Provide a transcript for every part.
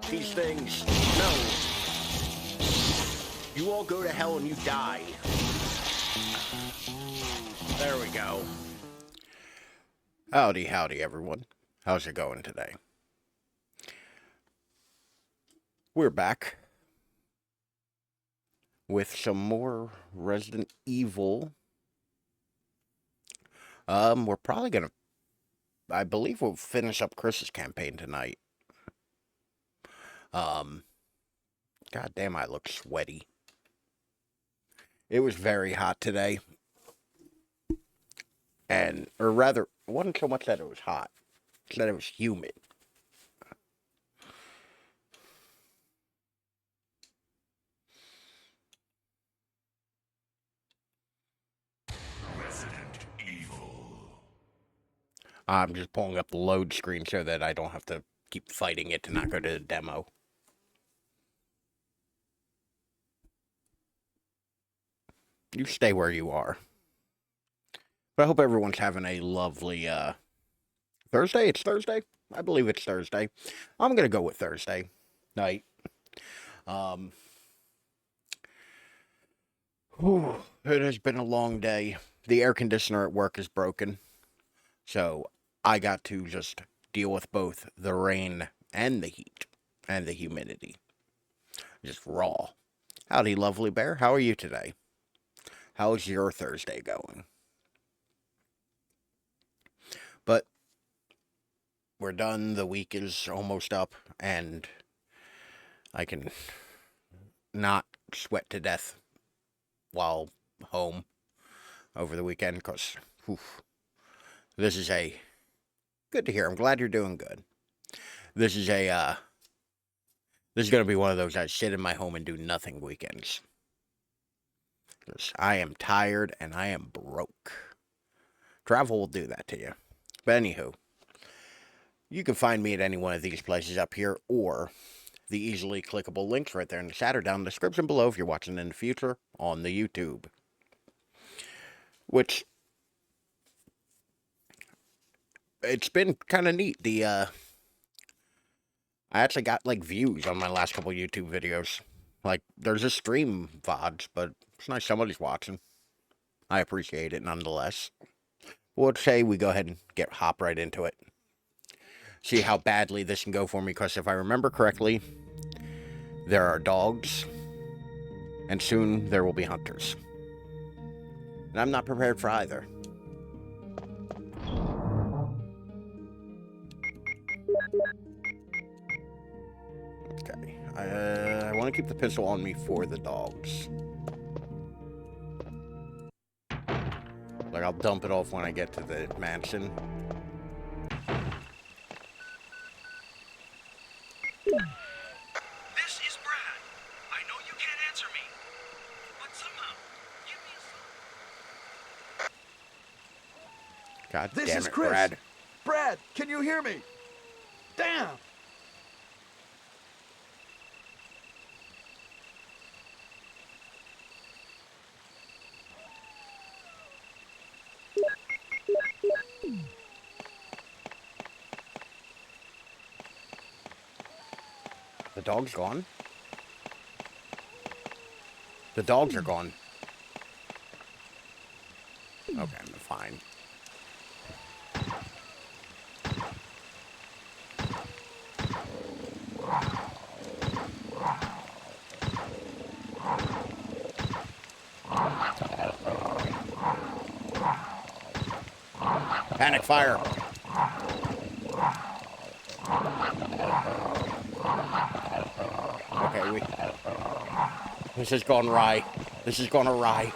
these things. No. You all go to hell and you die. There we go. Howdy, howdy, everyone. How's it going today? We're back with some more Resident Evil. We're probably gonna, I believe we'll finish up Chris's campaign tonight. God damn, I look sweaty. It was very hot today. And, or rather, it wasn't so much that it was hot, it's that it was humid. Resident Evil. I'm just pulling up the load screen so that I don't have to keep fighting it to not go to the demo. You stay where you are. But I hope everyone's having a lovely, Thursday? It's Thursday? I believe it's Thursday. I'm gonna go with Thursday night. It has been a long day. The air conditioner at work is broken. So I got to just deal with both the rain and the heat and the humidity. Just raw. Howdy, lovely bear. How are you today? How's your Thursday going? But we're done. The week is almost up, and I can not sweat to death while home over the weekend, because this is a good to hear. I'm glad you're doing good. This is a this is gonna be one of those I sit in my home and do nothing weekends, because I am tired and I am broke. Travel will do that to you. But anywho, you can find me at any one of these places up here, or the easily clickable links right there in the chat or down in the description below if you're watching in the future on the YouTube. Which, it's been kind of neat. I actually got, like, views on my last couple YouTube videos. Like, there's a stream VODs, but it's nice somebody's watching. I appreciate it nonetheless. We'll say we go ahead and hop right into it. See how badly this can go for me, because if I remember correctly, there are dogs, and soon there will be hunters. And I'm not prepared for either. Okay, I want to keep the pistol on me for the dogs. Like, I'll dump it off when I get to the mansion. This is Brad. I know you can't answer me, but somehow, give me a sign. God This damn is it, Chris. Brad. Brad, can you hear me? Damn! The dog's gone? The dogs are gone. Okay, I'm fine. Panic fire. Okay, this has gone awry. This has gone awry.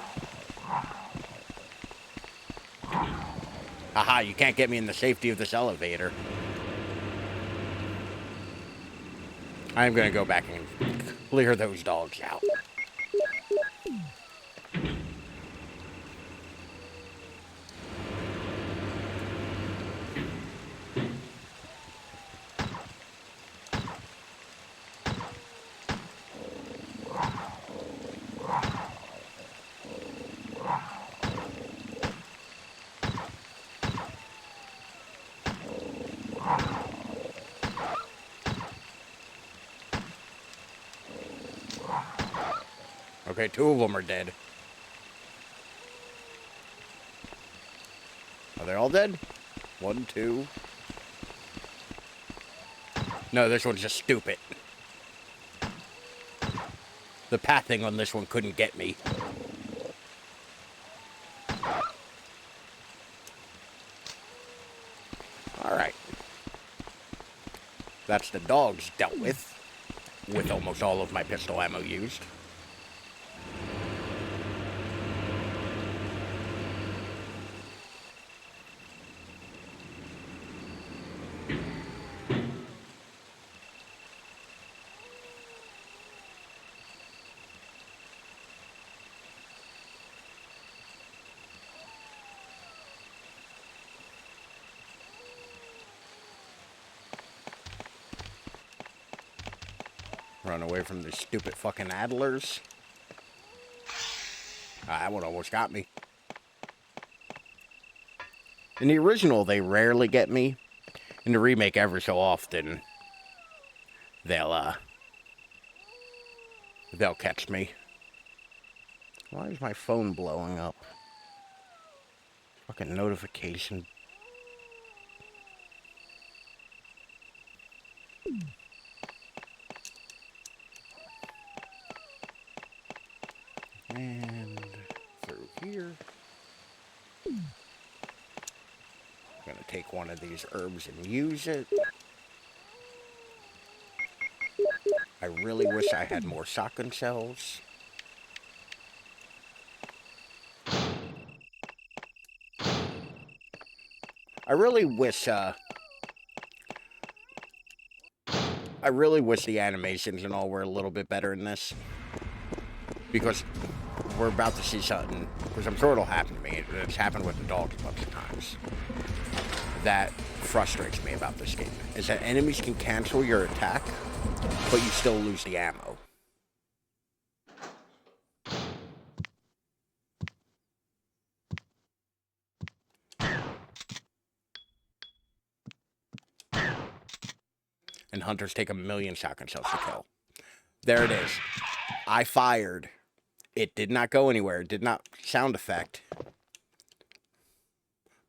Aha, you can't get me in the safety of this elevator. I'm gonna go back and clear those dogs out. Okay, 2 of them are dead. Are they all dead? 1, 2. No, this one's just stupid. The pathing on this one couldn't get me. Alright. That's the dogs dealt with almost all of my pistol ammo used. Run away from the stupid fucking Adlers. That one almost got me. In the original, they rarely get me. In the remake, every so often, they'll catch me. Why is my phone blowing up? Fucking notification. And through here. I'm gonna take one of these herbs and use it. I really wish I had more shotgun shells. I really wish the animations and all were a little bit better in this. Because we're about to see something, because I'm sure it'll happen to me. It's happened with the dogs a bunch of times. That frustrates me about this game, is that enemies can cancel your attack, but you still lose the ammo. And hunters take 1,000,000 shotgun shells to kill. There it is. I fired. It did not go anywhere. It did not sound effect.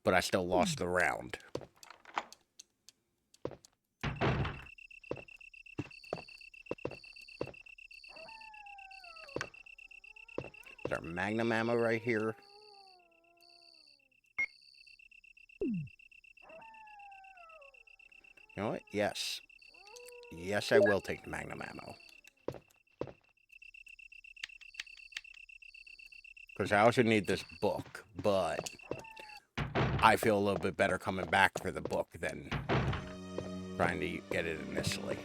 But I still lost the round. Is there magnum ammo right here? You know what? Yes. Yes, I will take the magnum ammo. Because I also need this book, but I feel a little bit better coming back for the book than trying to get it initially.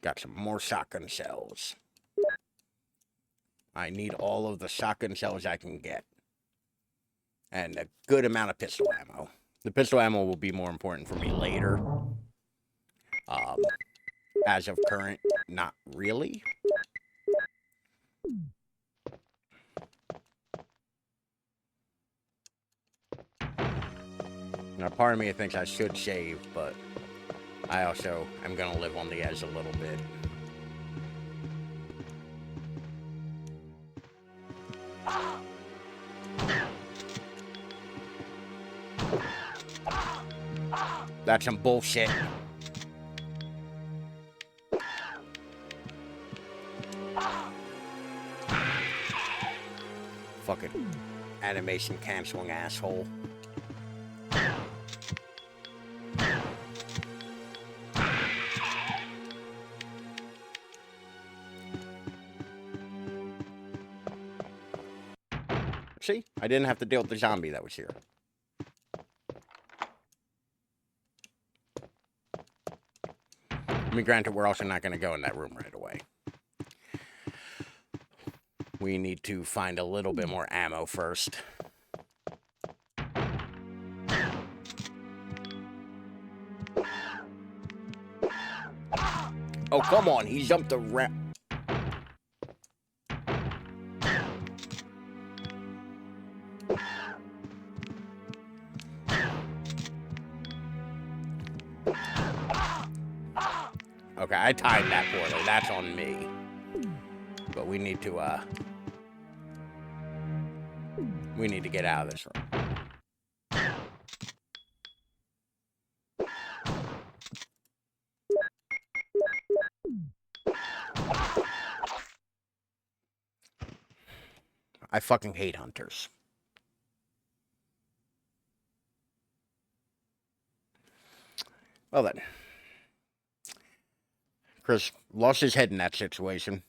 Got some more shotgun shells. I need all of the shotgun shells I can get. And a good amount of pistol ammo. The pistol ammo will be more important for me later. As of current, not really. Now, part of me thinks I should save, but I also am going to live on the edge a little bit. That's some bullshit. Fucking animation canceling asshole. See? I didn't have to deal with the zombie that was here. I mean, granted, we're also not going to go in that room right away. We need to find a little bit more ammo first. Oh, come on. He jumped around. Okay, I timed that poorly. That's on me. But we need to get out of this room. I fucking hate hunters. Well then. Chris lost his head in that situation.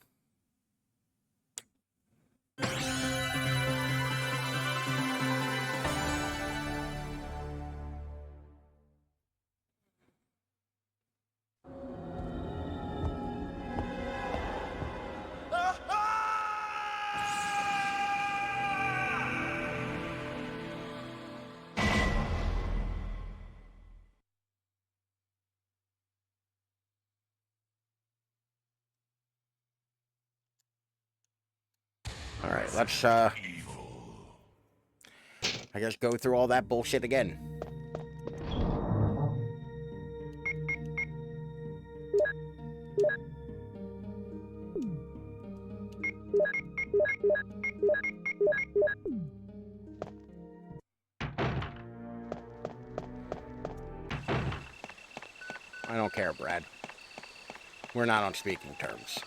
Alright, let's I guess go through all that bullshit again. I don't care, Brad. We're not on speaking terms.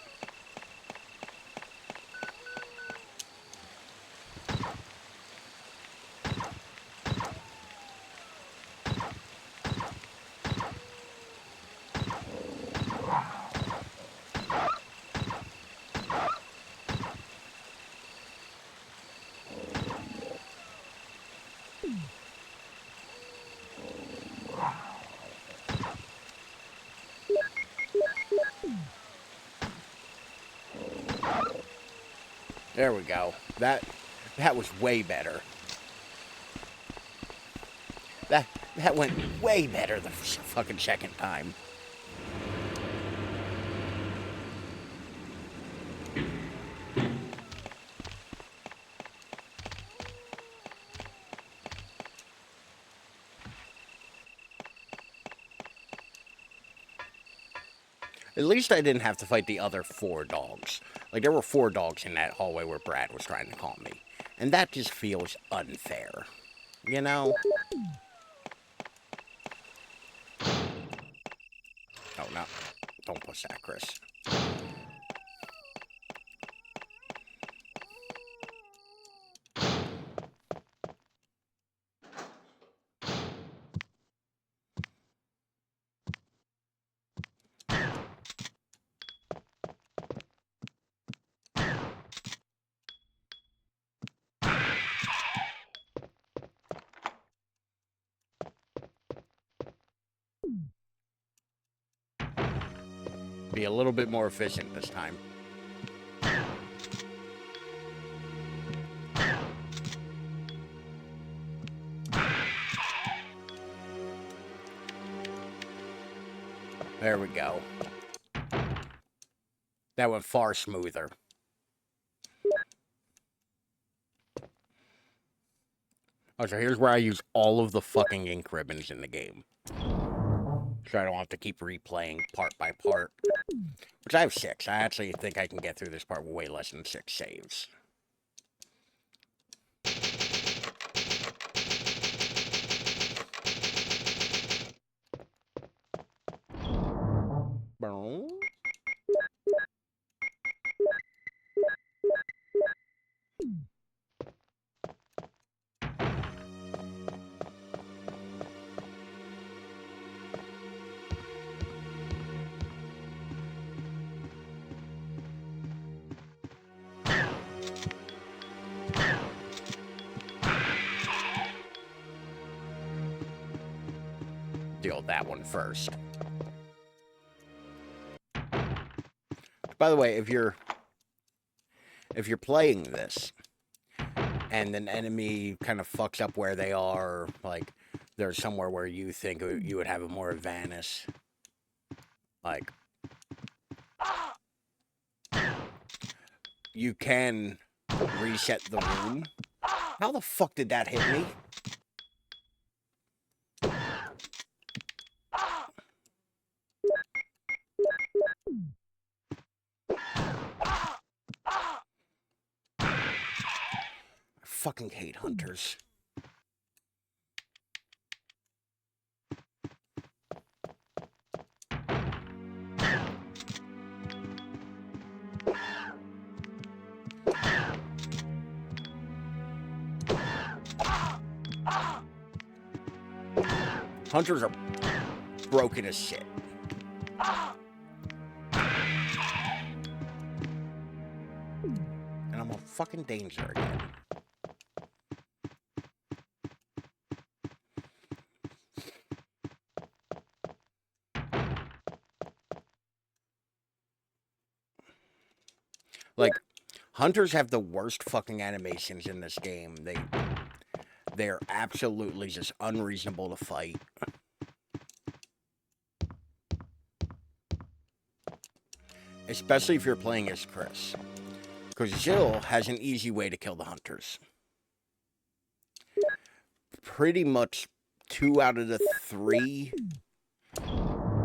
There we go. That was way better. That went way better the fucking second time. At least I didn't have to fight the other 4 dogs. Like, there were 4 dogs in that hallway where Brad was trying to call me. And that just feels unfair. You know? Oh, no. Don't push that, Chris. Be a little bit more efficient this time. There we go. That went far smoother. Oh, so here's where I use all of the fucking ink ribbons in the game. So I don't have to keep replaying part by part. Which I have 6. I actually think I can get through this part with way less than 6 saves. Boom. Deal with that one first. By the way, if you're playing this and an enemy kind of fucks up where they are, like there's somewhere where you think you would have a more advantage, like you can reset the room. How the fuck did that hit me? fucking hate hunters. Hunters are broken as shit. And I'm a fucking danger again. Like, hunters have the worst fucking animations in this game. They're absolutely just unreasonable to fight. Especially if you're playing as Chris. Because Jill has an easy way to kill the hunters. Pretty much 2 out of the 3...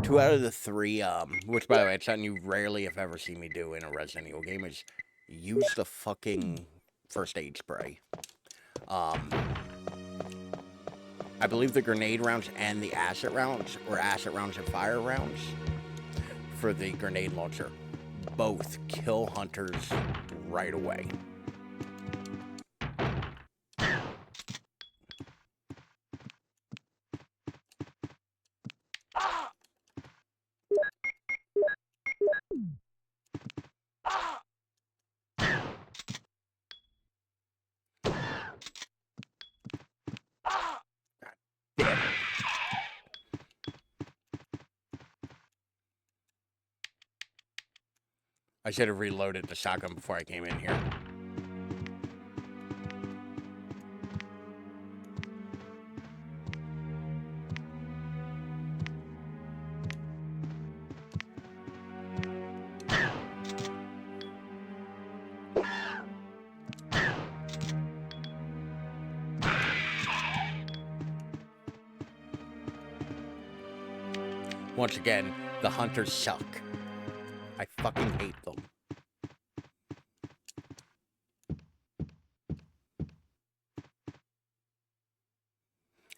2 out of the 3, which by the way, it's something you rarely if ever see me do in a Resident Evil game, is use the fucking first aid spray. I believe the grenade rounds and the acid rounds, or acid rounds and fire rounds, for the grenade launcher, both kill hunters right away. I should have reloaded the shotgun before I came in here. Once again, the hunters suck. I fucking hate them.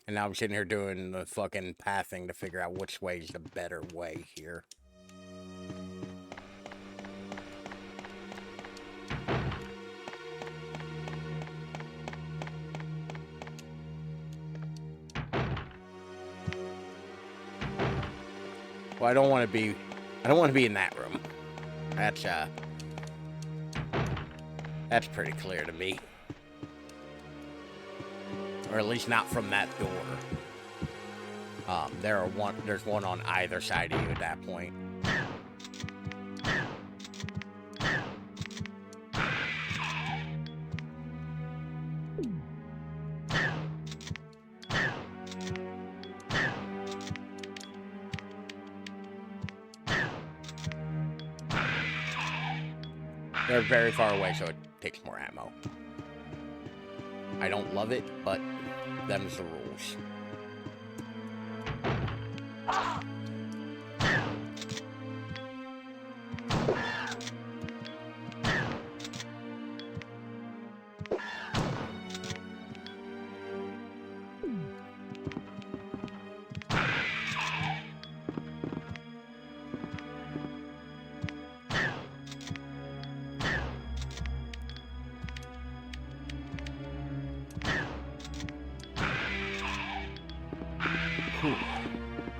And now I'm sitting here doing the fucking pathing to figure out which way is the better way here. Well, I don't want to be in that room. That's pretty clear to me. Or at least not from that door. There's one on either side of you at that point. They're very far away, so it takes more ammo. I don't love it, but them's the rules.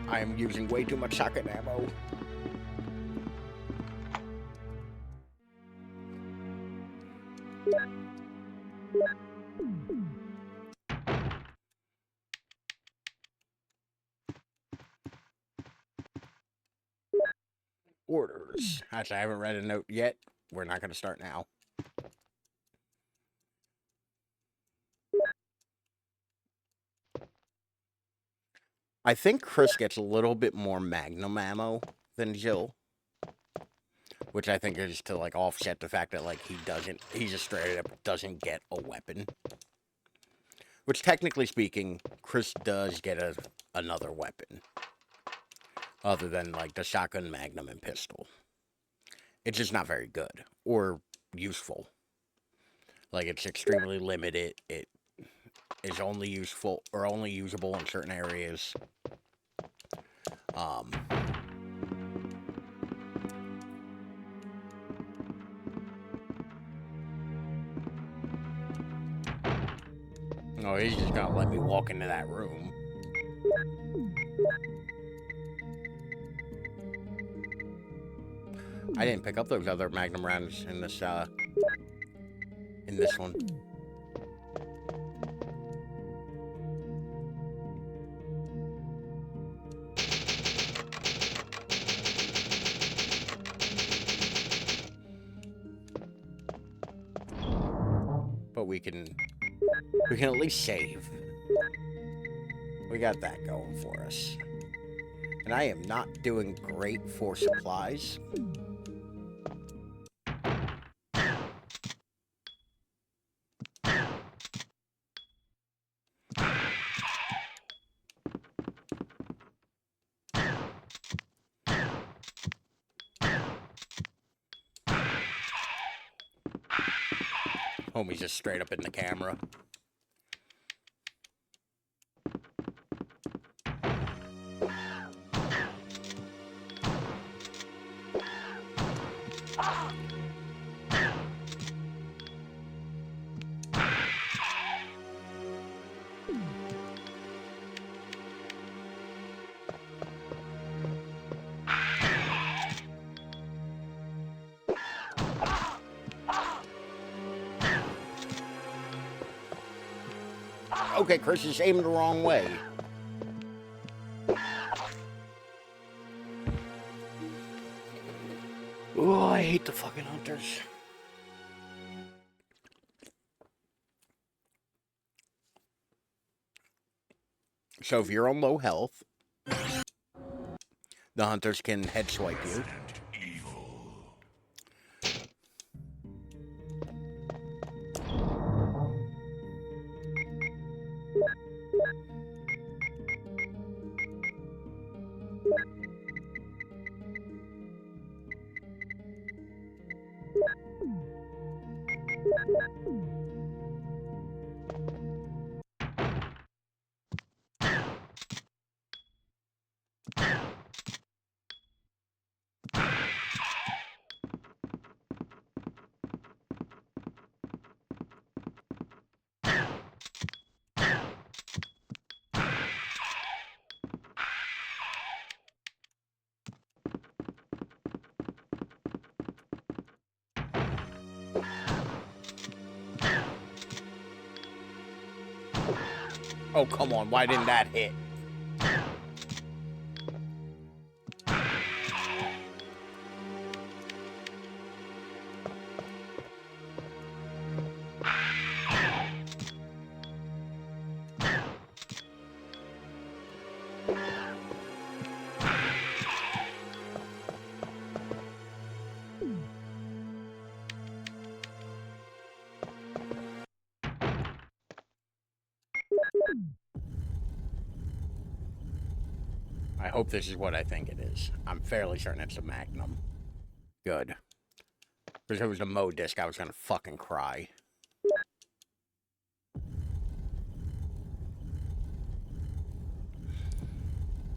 I am using way too much shotgun ammo. Orders. Actually, I haven't read a note yet. We're not going to start now. I think Chris gets a little bit more magnum ammo than Jill. Which I think is to, like, offset the fact that, like, he just straight up doesn't get a weapon. Which, technically speaking, Chris does get another weapon. Other than, like, the shotgun, magnum, and pistol. It's just not very good. Or useful. Like, it's extremely limited. It is only useful or only usable in certain areas. Um, oh, he's just gonna let me walk into that room. I didn't pick up those other Magnum rounds in this one. But we can at least save. We got that going for us. And I am not doing great for supplies. Homie's just straight up in the camera. Okay, Chris is aiming the wrong way. Oh, I hate the fucking hunters. So if you're on low health, the hunters can head swipe you. Oh, come on. Why didn't that hit? I hope this is what I think it is. I'm fairly certain it's a Magnum. Good. Because if it was a Mo disc, I was gonna fucking cry.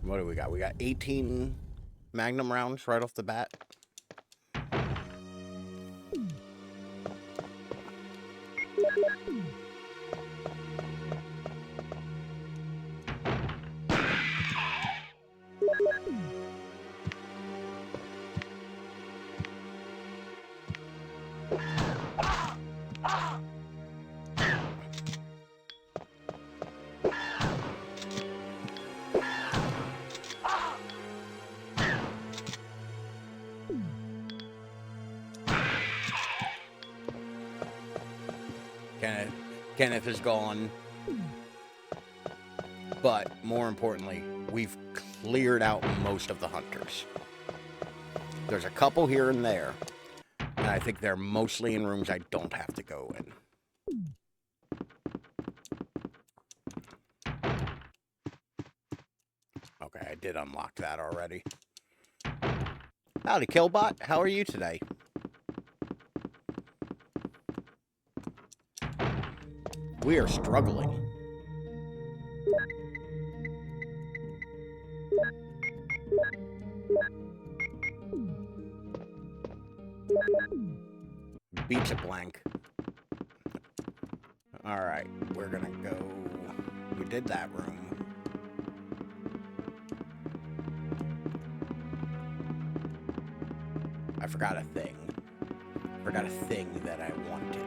What do we got? We got 18 Magnum rounds right off the bat. Kenneth is gone. But more importantly, we've cleared out most of the hunters. There's a couple here and there, and I think they're mostly in rooms I don't have to go in. Okay, I did unlock that already. Howdy, Killbot. How are you today? We are struggling. Beats a blank. Alright, we're gonna go... We did that room. I forgot a thing. Forgot a thing that I wanted.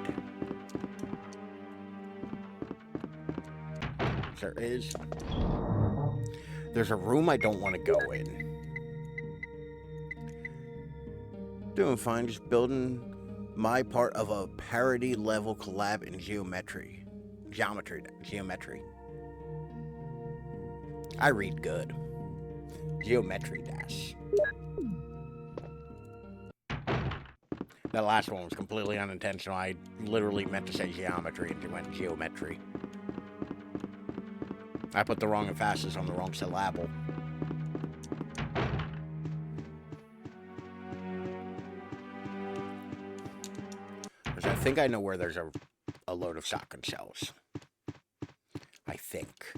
There's a room I don't want to go in. Doing fine, just building my part of a parody level collab in geometry. Geometry. I read good. Geometry dash. That last one was completely unintentional. I literally meant to say geometry and it went geometry. I put the wrong emphasis on the wrong syllable. Because I think I know where there's a load of shotgun shells. I think.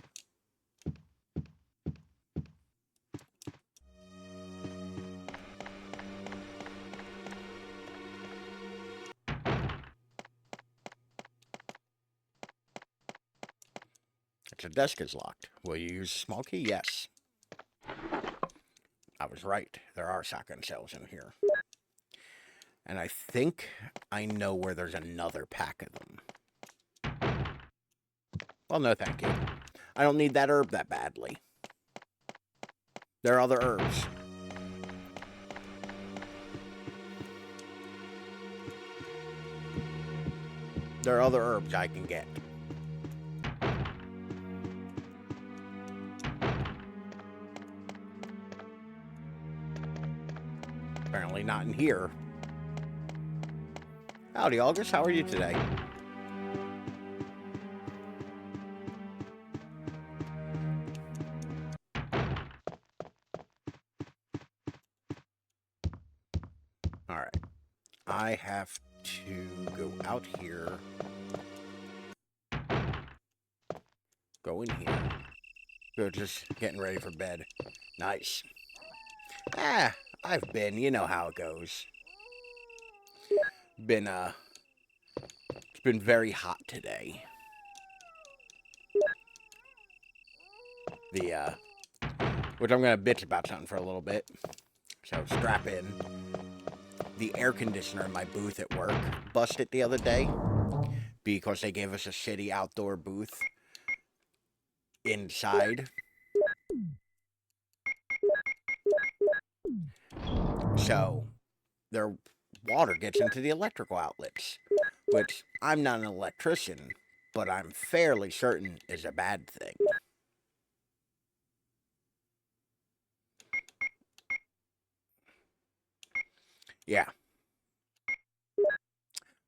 The desk is locked. Will you use a small key? Yes. I was right. There are shotgun shells in here. And I think I know where there's another pack of them. Well, no thank you. I don't need that herb that badly. There are other herbs. There are other herbs I can get. Apparently not in here. Howdy, August. How are you today? Alright. I have to go out here. Go in here. Go just getting ready for bed. Nice. Ah, I've been, you know how it goes. It's been very hot today. Which I'm gonna bitch about something for a little bit. So strap in. The air conditioner in my booth at work busted the other day because they gave us a shitty outdoor booth inside. So, their water gets into the electrical outlets, which I'm not an electrician, but I'm fairly certain is a bad thing. Yeah.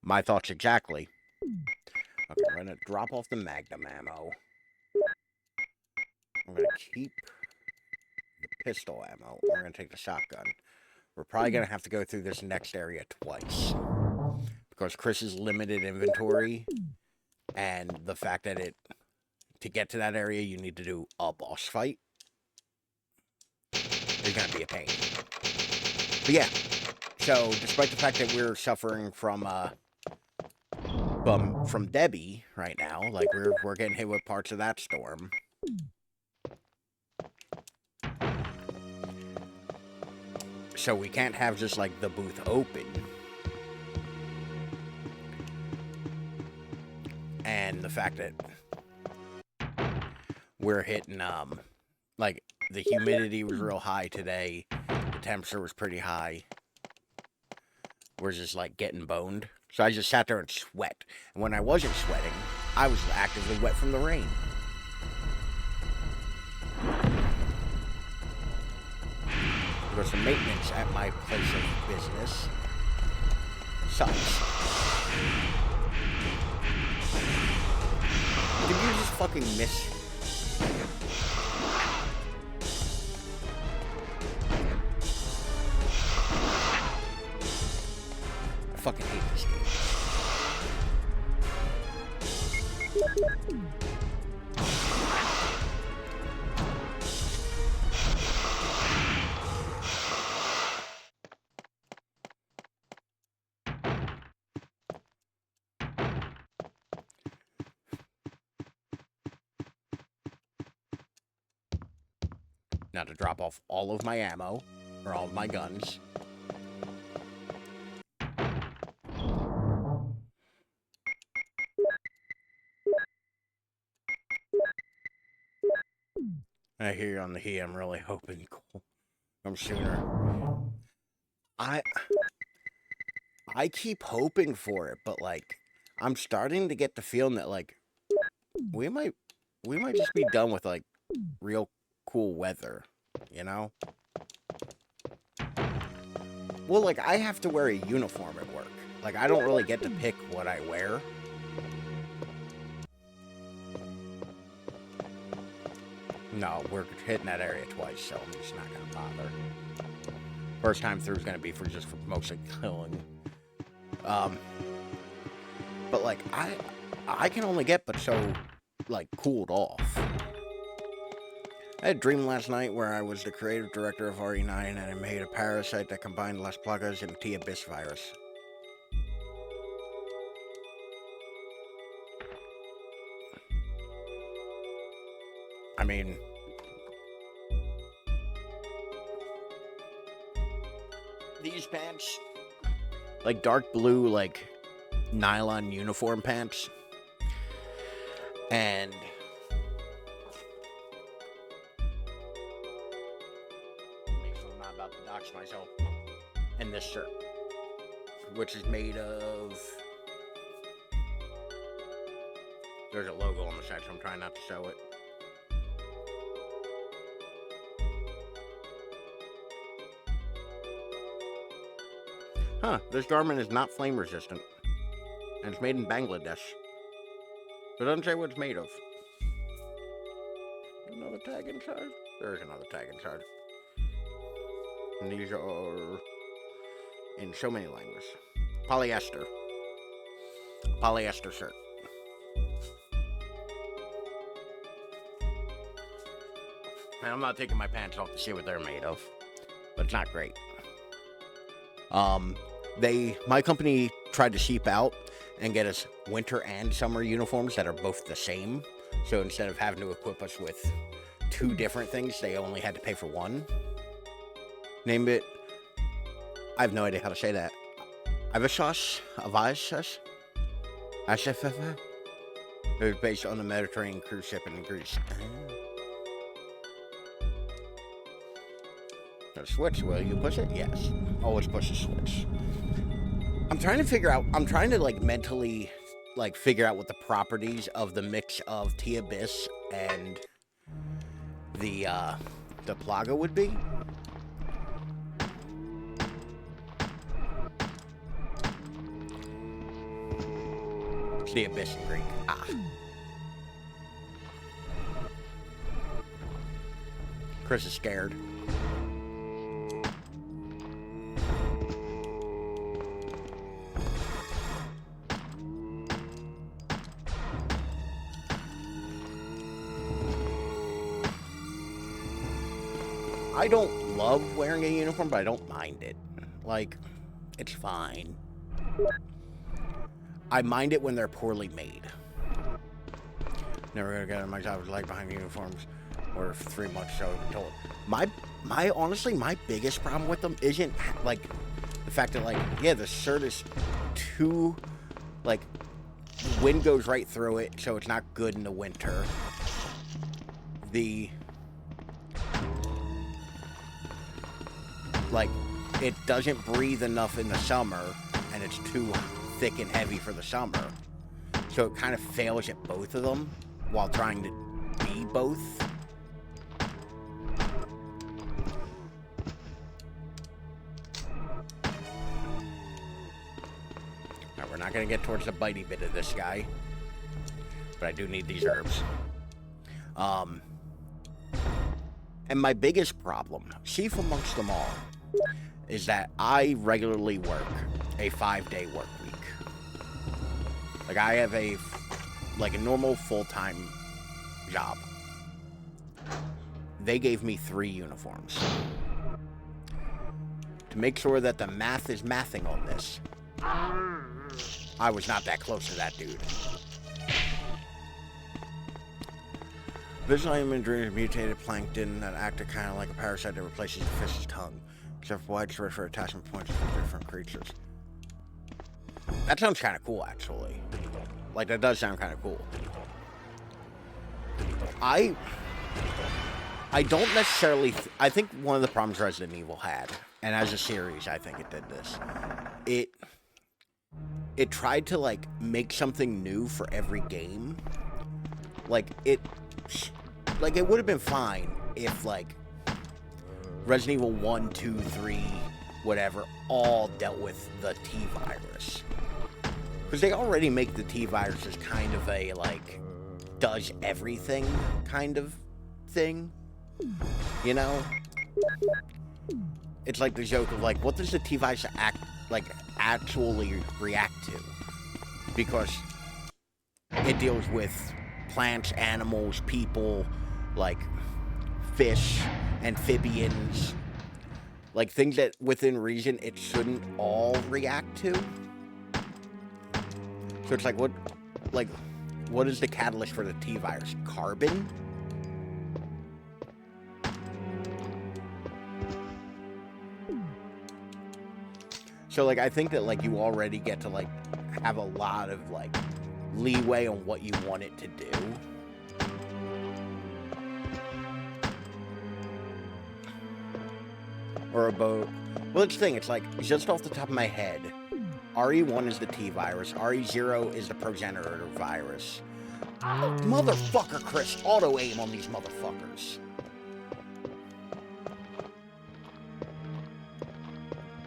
My thoughts exactly. Okay, I'm gonna drop off the Magnum ammo. I'm gonna keep the pistol ammo. I'm gonna take the shotgun. We're probably going to have to go through this next area twice. Because Chris's limited inventory and the fact that to get to that area, you need to do a boss fight. It's going to be a pain. But yeah, so despite the fact that we're suffering from Debbie right now, like we're getting hit with parts of that storm. So we can't have just like the booth open. And the fact that we're hitting like the humidity was real high today. The temperature was pretty high. We're just like getting boned. So I just sat there and sweat. And when I wasn't sweating, I was actively wet from the rain. Because the maintenance at my place of business sucks. Did you just fucking miss? I fucking hate this game. Now to drop off all of my ammo, or all of my guns. I hear you on the heat. I'm really hoping come sooner. I keep hoping for it, but like I'm starting to get the feeling that like we might just be done with like real cool weather, you know? Well, like I have to wear a uniform at work. Like I don't really get to pick what I wear. No, we're hitting that area twice, so I'm just not gonna bother. First time through is gonna be for mostly killing. But like I can only get but so like cooled off. I had a dream last night where I was the creative director of RE9 and I made a parasite that combined Las Plagas and T. Abyss virus. I mean, these pants, like dark blue, like nylon uniform pants, and make sure I'm not about to dox myself, and this shirt, which is made of, there's a logo on the side, so I'm trying not to show it. Huh, this garment is not flame resistant. And it's made in Bangladesh. It doesn't say what it's made of. Another tag inside? There's another tag inside. And these are in so many languages. Polyester. Polyester shirt. And I'm not taking my pants off to see what they're made of. But it's not great. My company tried to sheep out and get us winter and summer uniforms that are both the same. So instead of having to equip us with two different things, they only had to pay for one. Name it. I have no idea how to say that. Avashas? Avashas? Ashafefa? It was based on the Mediterranean cruise ship in Greece. A switch, will you push it? Yes. Always push the switch. I'm trying to like mentally like figure out what the properties of the mix of T. Abyss and the Plaga would be. It's the Abyss in Greek. Ah. Chris is scared. I don't love wearing a uniform, but I don't mind it. Like, it's fine. I mind it when they're poorly made. Never gonna get my job was like behind uniforms or for 3 months, so I've been told. Honestly, my biggest problem with them isn't like the fact that like, yeah, the shirt is too, like, the wind goes right through it, so it's not good in the winter. Like, it doesn't breathe enough in the summer, and it's too thick and heavy for the summer. So it kind of fails at both of them while trying to be both. Now, we're not going to get towards the bitey bit of this guy, but I do need these herbs. And my biggest problem, chief amongst them all, is that I regularly work a 5-day work week. Like, I have a like a normal full-time job. They gave me 3 uniforms. To make sure that the math is mathing on this, I was not that close to that dude. Visual imagery of mutated plankton that acted kind of like a parasite that replaces the fish's tongue, except for widespread for attachment points for different creatures. That sounds kind of cool, actually. Like, that does sound kind of cool. I don't necessarily... I think one of the problems Resident Evil had, and as a series, I think it did this. It tried to, like, make something new for every game. Like, it would have been fine if, like, Resident Evil 1, 2, 3, whatever, all dealt with the T-Virus. Because they already make the T-Virus as kind of a, like, does everything kind of thing. You know? It's like the joke of, like, what does the T-Virus actually react to? Because it deals with plants, animals, people, like fish, amphibians, like things that within reason it shouldn't all react to. So it's like what is the catalyst for the T-Virus? Carbon? So like I think that like you already get to like have a lot of like leeway on what you want it to do. Or a boat. Well, it's the thing, it's like, just off the top of my head, RE1 is the T-Virus, RE0 is the progenitor virus. Motherfucker, Chris, auto-aim on these motherfuckers.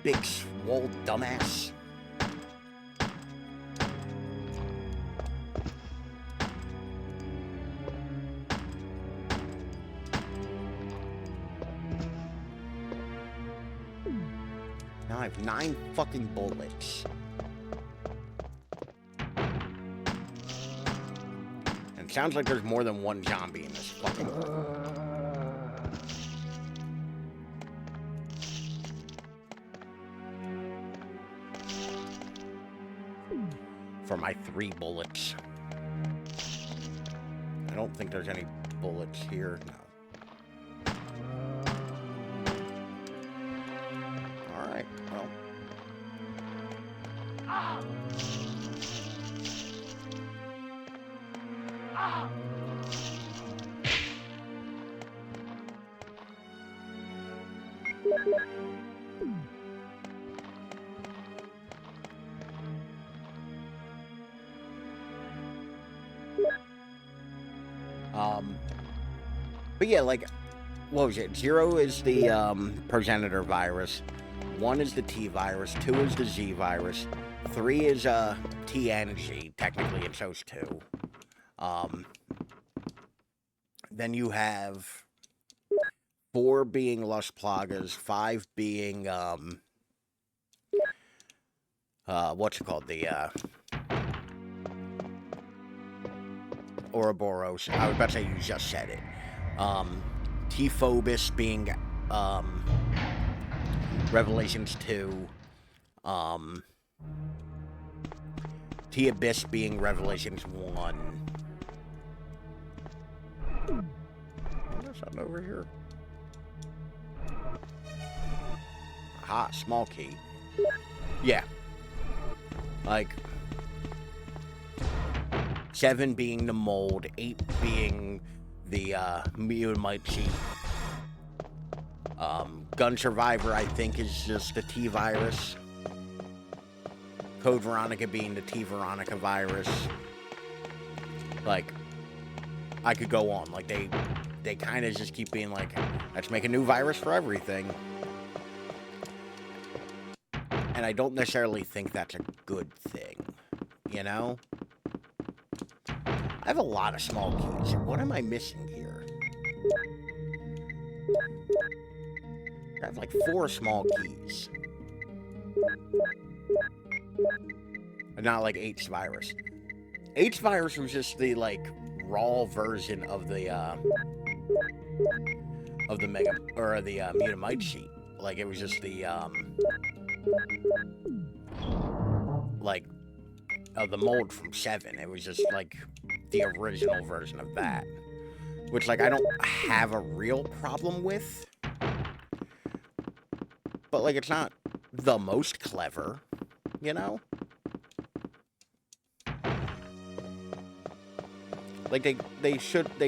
Big, swole dumbass. Now I have 9 fucking bullets. And it sounds like there's more than one zombie in this fucking room. For my 3 bullets. I don't think there's any bullets here. No. Alright, well. But yeah, like, what was it? 0 is the progenitor virus. 1 is the T virus. 2 is the Z virus. 3 is TNG. Technically, it's those 2. Then you have 4 being Las Plagas. 5 being what's it called? The Ouroboros. I was about to say you just said it. T-Phobos being Revelations 2. T-Abyss being Revelations 1. There's something over here. Aha, small key. Yeah. Like 7 being the mold, 8 being the Mute-Might-Chi. Gun Survivor, I think, is just the T-Virus. Code Veronica being the T-Veronica virus. Like, I could go on. Like, they kind of just keep being like, let's make a new virus for everything. And I don't necessarily think that's a good thing, you know? I have a lot of small keys. What am I missing here? I have like 4 small keys. And not like 8 virus. H virus was just the like raw version of the mega or the mutamite sheet. Like it was just the like of the mold from 7. It was just like the original version of that, which like I don't have a real problem with, but like it's not the most clever, you know? Like they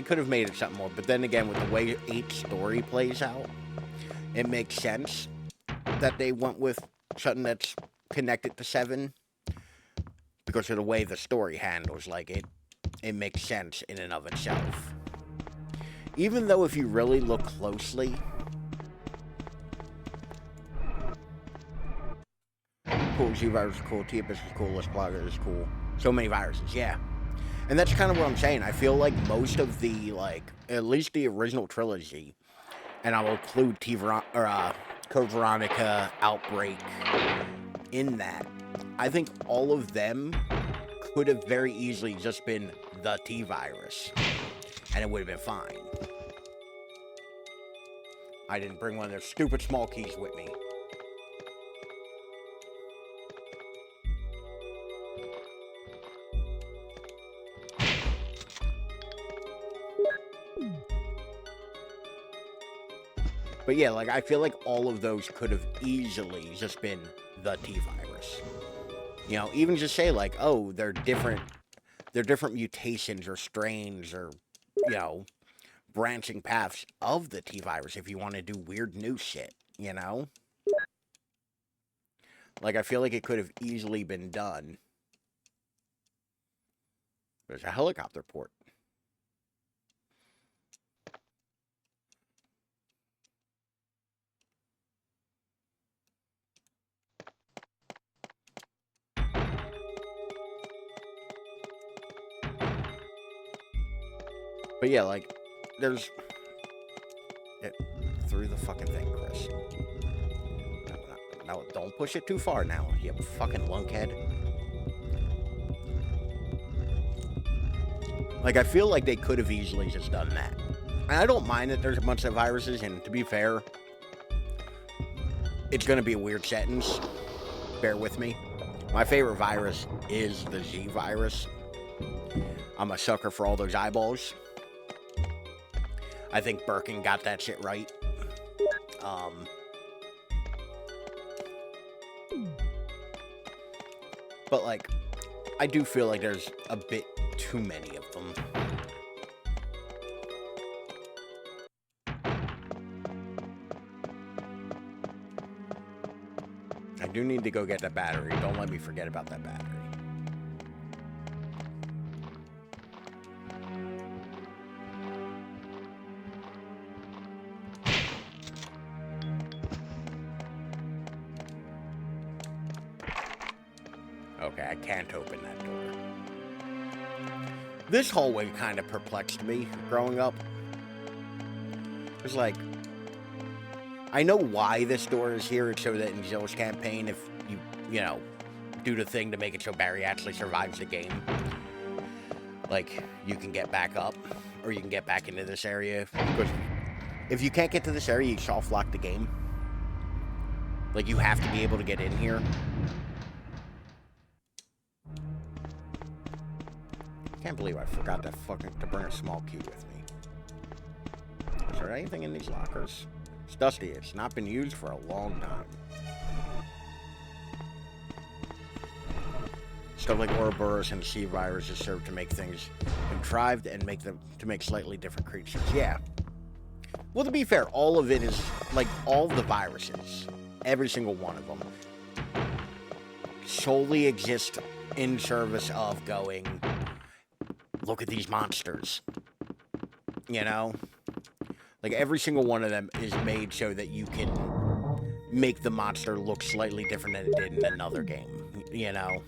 could have made it something more, but then again, with the way 8's story plays out, it makes sense that they went with something that's connected to 7 because of the way the story handles. Like it makes sense in and of itself. Even though if you really look closely, cool, Z-Virus is cool, TFS is cool, Let's Blogger is cool. So many viruses, yeah. And that's kind of what I'm saying. I feel like most of the, like, at least the original trilogy, and I will include Code Veronica, Outbreak in that, I think all of them could have very easily just been the T-Virus, and it would have been fine. I didn't bring one of their stupid small keys with me. But yeah, like, I feel like all of those could have easily just been the T-Virus. You know, even just say, like, oh, they're different mutations or strains or, you know, branching paths of the T-Virus if you want to do weird new shit, you know? Like, I feel like it could have easily been done. There's a helicopter port. But yeah, like, there's... through the fucking thing, Chris. No, don't push it too far now, you fucking lunkhead. Like, I feel like they could have easily just done that. And I don't mind that there's a bunch of viruses, and to be fair, it's gonna be a weird sentence. Bear with me. My favorite virus is the Z virus. I'm a sucker for all those eyeballs. I think Birkin got that shit right. But, like, I do feel like there's a bit too many of them. I do need to go get the battery. Don't let me forget about that battery. Okay, I can't open that door. This hallway kind of perplexed me growing up. It was like, I know why this door is here. It's so that in Zill's campaign, if you know, do the thing to make it so Barry actually survives the game, like, you can get back up, or you can get back into this area. Because if you can't get to this area, you soft lock the game. Like, you have to be able to get in here. I can't believe I forgot to bring a small key with me. Is there anything in these lockers? It's dusty. It's not been used for a long time. Stuff like Ouroboros and C viruses serve to make things contrived and make them to make slightly different creatures. Yeah. Well, to be fair, all of it is like all the viruses, every single one of them, solely exist in service of going, look at these monsters. You know? Like, every single one of them is made so that you can make the monster look slightly different than it did in another game. You know?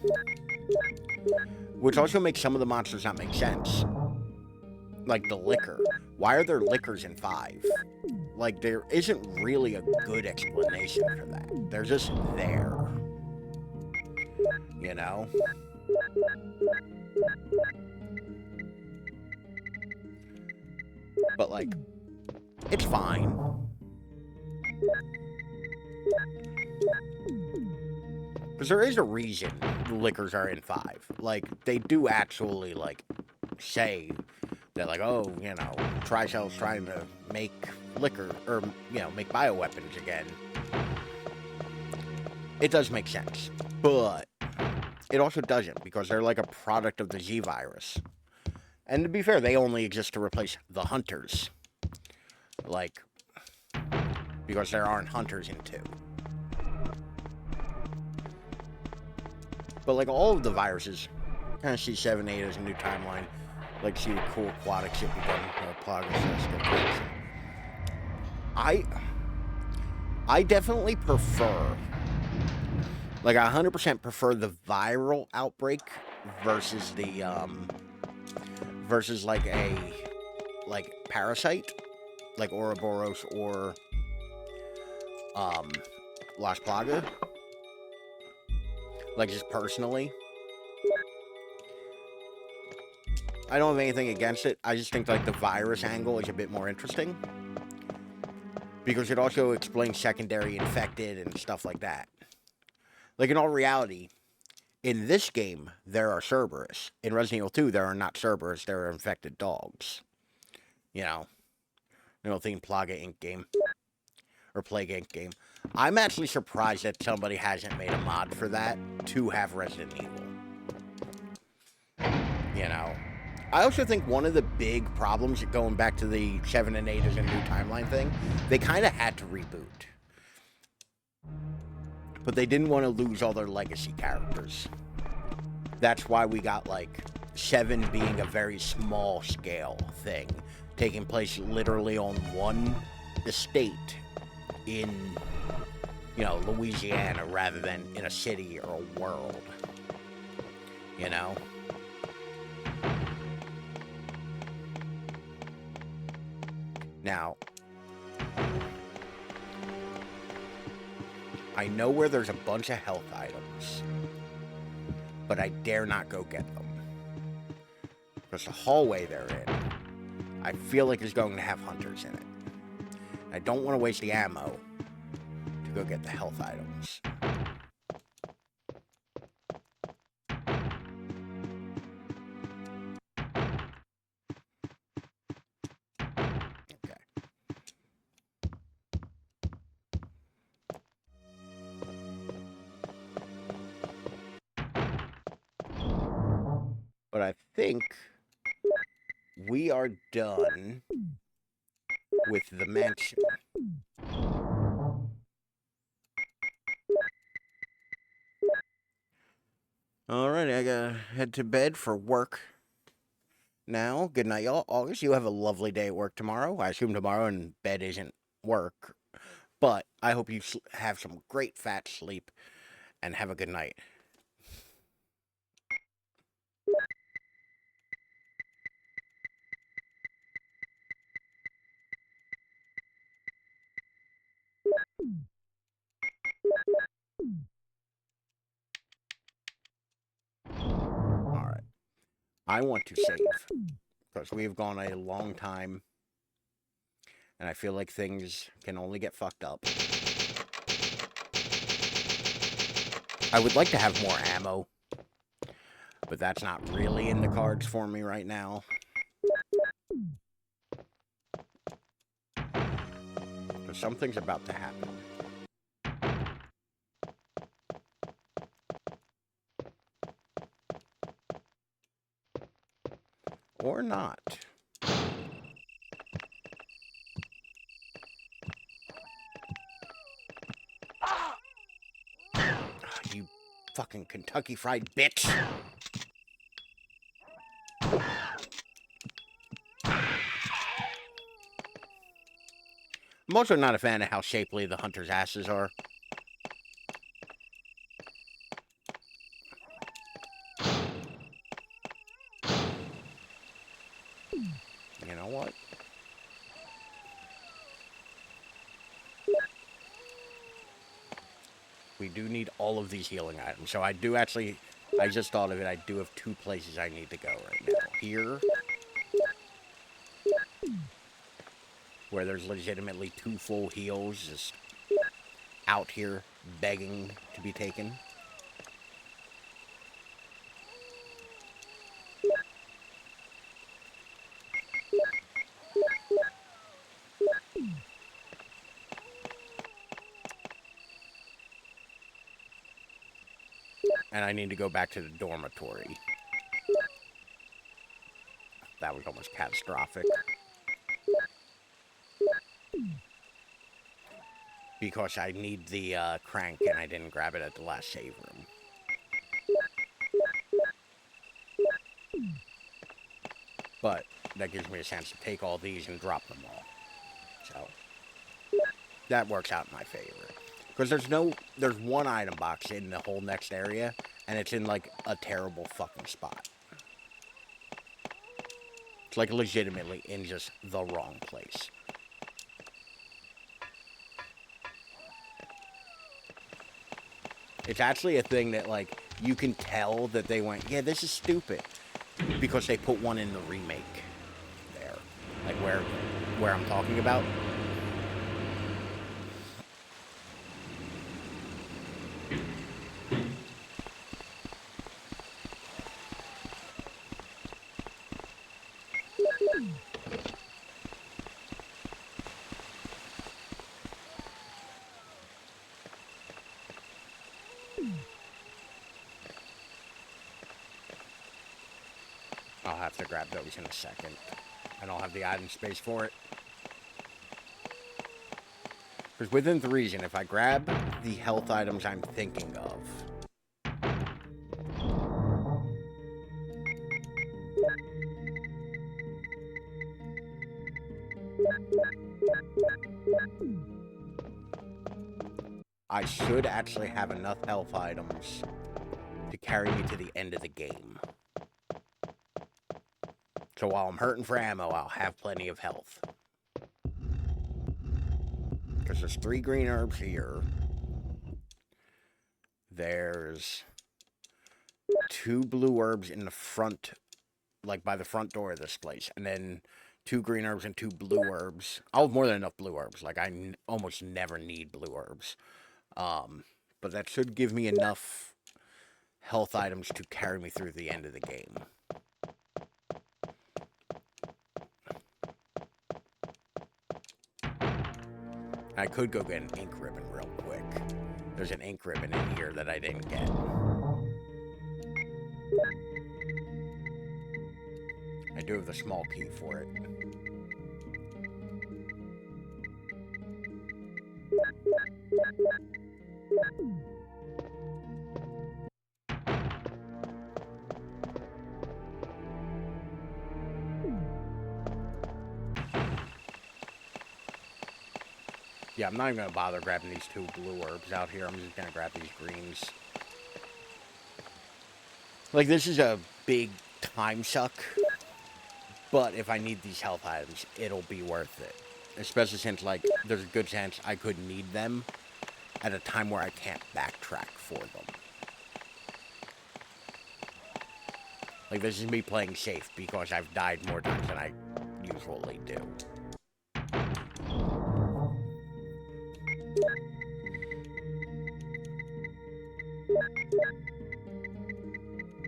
Which also makes some of the monsters not make sense. Like the liquor. Why are there liquors in 5? Like, there isn't really a good explanation for that. They're just there. You know? But, like, it's fine. Because there is a reason liquors are in 5. Like, they do actually, like, say that, like, oh, you know, Tricell's trying to make liquor, or, you know, make bioweapons again. It does make sense. But it also doesn't, because they're like a product of the Z virus. And to be fair, they only exist to replace the hunters. Like, because there aren't hunters in 2. But, like, all of the viruses, kind of see 7, 8 as a new timeline. Like, see the cool aquatic shit we done, progress. I definitely prefer, like, I 100% prefer the viral outbreak versus the, versus, like, a, like, parasite, like Ouroboros or, Las Plaga. Like, just personally. I don't have anything against it. I just think, like, the virus angle is a bit more interesting. Because it also explains secondary infected and stuff like that. Like, in all reality, in this game, there are Cerberus. In Resident Evil 2, there are not Cerberus, there are infected dogs. You know, theme Plaga Inc. game. Or Plague Inc. game. I'm actually surprised that somebody hasn't made a mod for that to have Resident Evil. You know. I also think one of the big problems, going back to the 7 and 8 as a new timeline thing, they kind of had to reboot. But they didn't want to lose all their legacy characters. That's why we got, like, 7 being a very small scale thing, taking place literally on one estate in, you know, Louisiana rather than in a city or a world. You know? Now, I know where there's a bunch of health items, but I dare not go get them. Because the hallway they're in, I feel like is going to have hunters in it. I don't want to waste the ammo to go get the health items. But I think we are done with the mansion. Alright, I gotta head to bed for work now. Good night, y'all. August, you have a lovely day at work tomorrow. I assume tomorrow in bed isn't work. But I hope you have some great fat sleep and have a good night. Alright. I want to save, because we've gone a long time, and I feel like things can only get fucked up. I would like to have more ammo, but that's not really in the cards for me right now. Because something's about to happen. Or not. You fucking Kentucky Fried bitch. I'm also not a fan of how shapely the hunters' asses are. You know what? We do need all of these healing items, so I do actually I just thought of it. I do have two places I need to go right now. Here, where there's legitimately two full heals just out here begging to be taken. And I need to go back to the dormitory. That was almost catastrophic. Because I need the crank and I didn't grab it at the last save room. But that gives me a chance to take all these and drop them all. So that works out in my favor. Because there's one item box in the whole next area, and it's in like a terrible fucking spot. It's like legitimately in just the wrong place. It's actually a thing that like you can tell that they went, yeah, this is stupid, because they put one in the remake there, like where I'm talking about. I'll have to grab those in a second. I don't have the item space for it. Because within the reason, if I grab the health items I'm thinking of, I should actually have enough health items to carry me to the end of the game. So while I'm hurting for ammo, I'll have plenty of health. Because there's 3 green herbs here. There's 2 blue herbs in the front, like by the front door of this place. And then 2 green herbs and 2 blue herbs. I'll have more than enough blue herbs. Like, I almost never need blue herbs. But that should give me enough health items to carry me through the end of the game. I could go get an ink ribbon real quick. There's an ink ribbon in here that I didn't get. I do have the small key for it. Yeah, I'm not even gonna bother grabbing these 2 blue herbs out here. I'm just gonna grab these greens. Like, this is a big time suck. But if I need these health items, it'll be worth it. Especially since, like, there's a good chance I could need them at a time where I can't backtrack for them. Like, this is me playing safe because I've died more times than I usually do.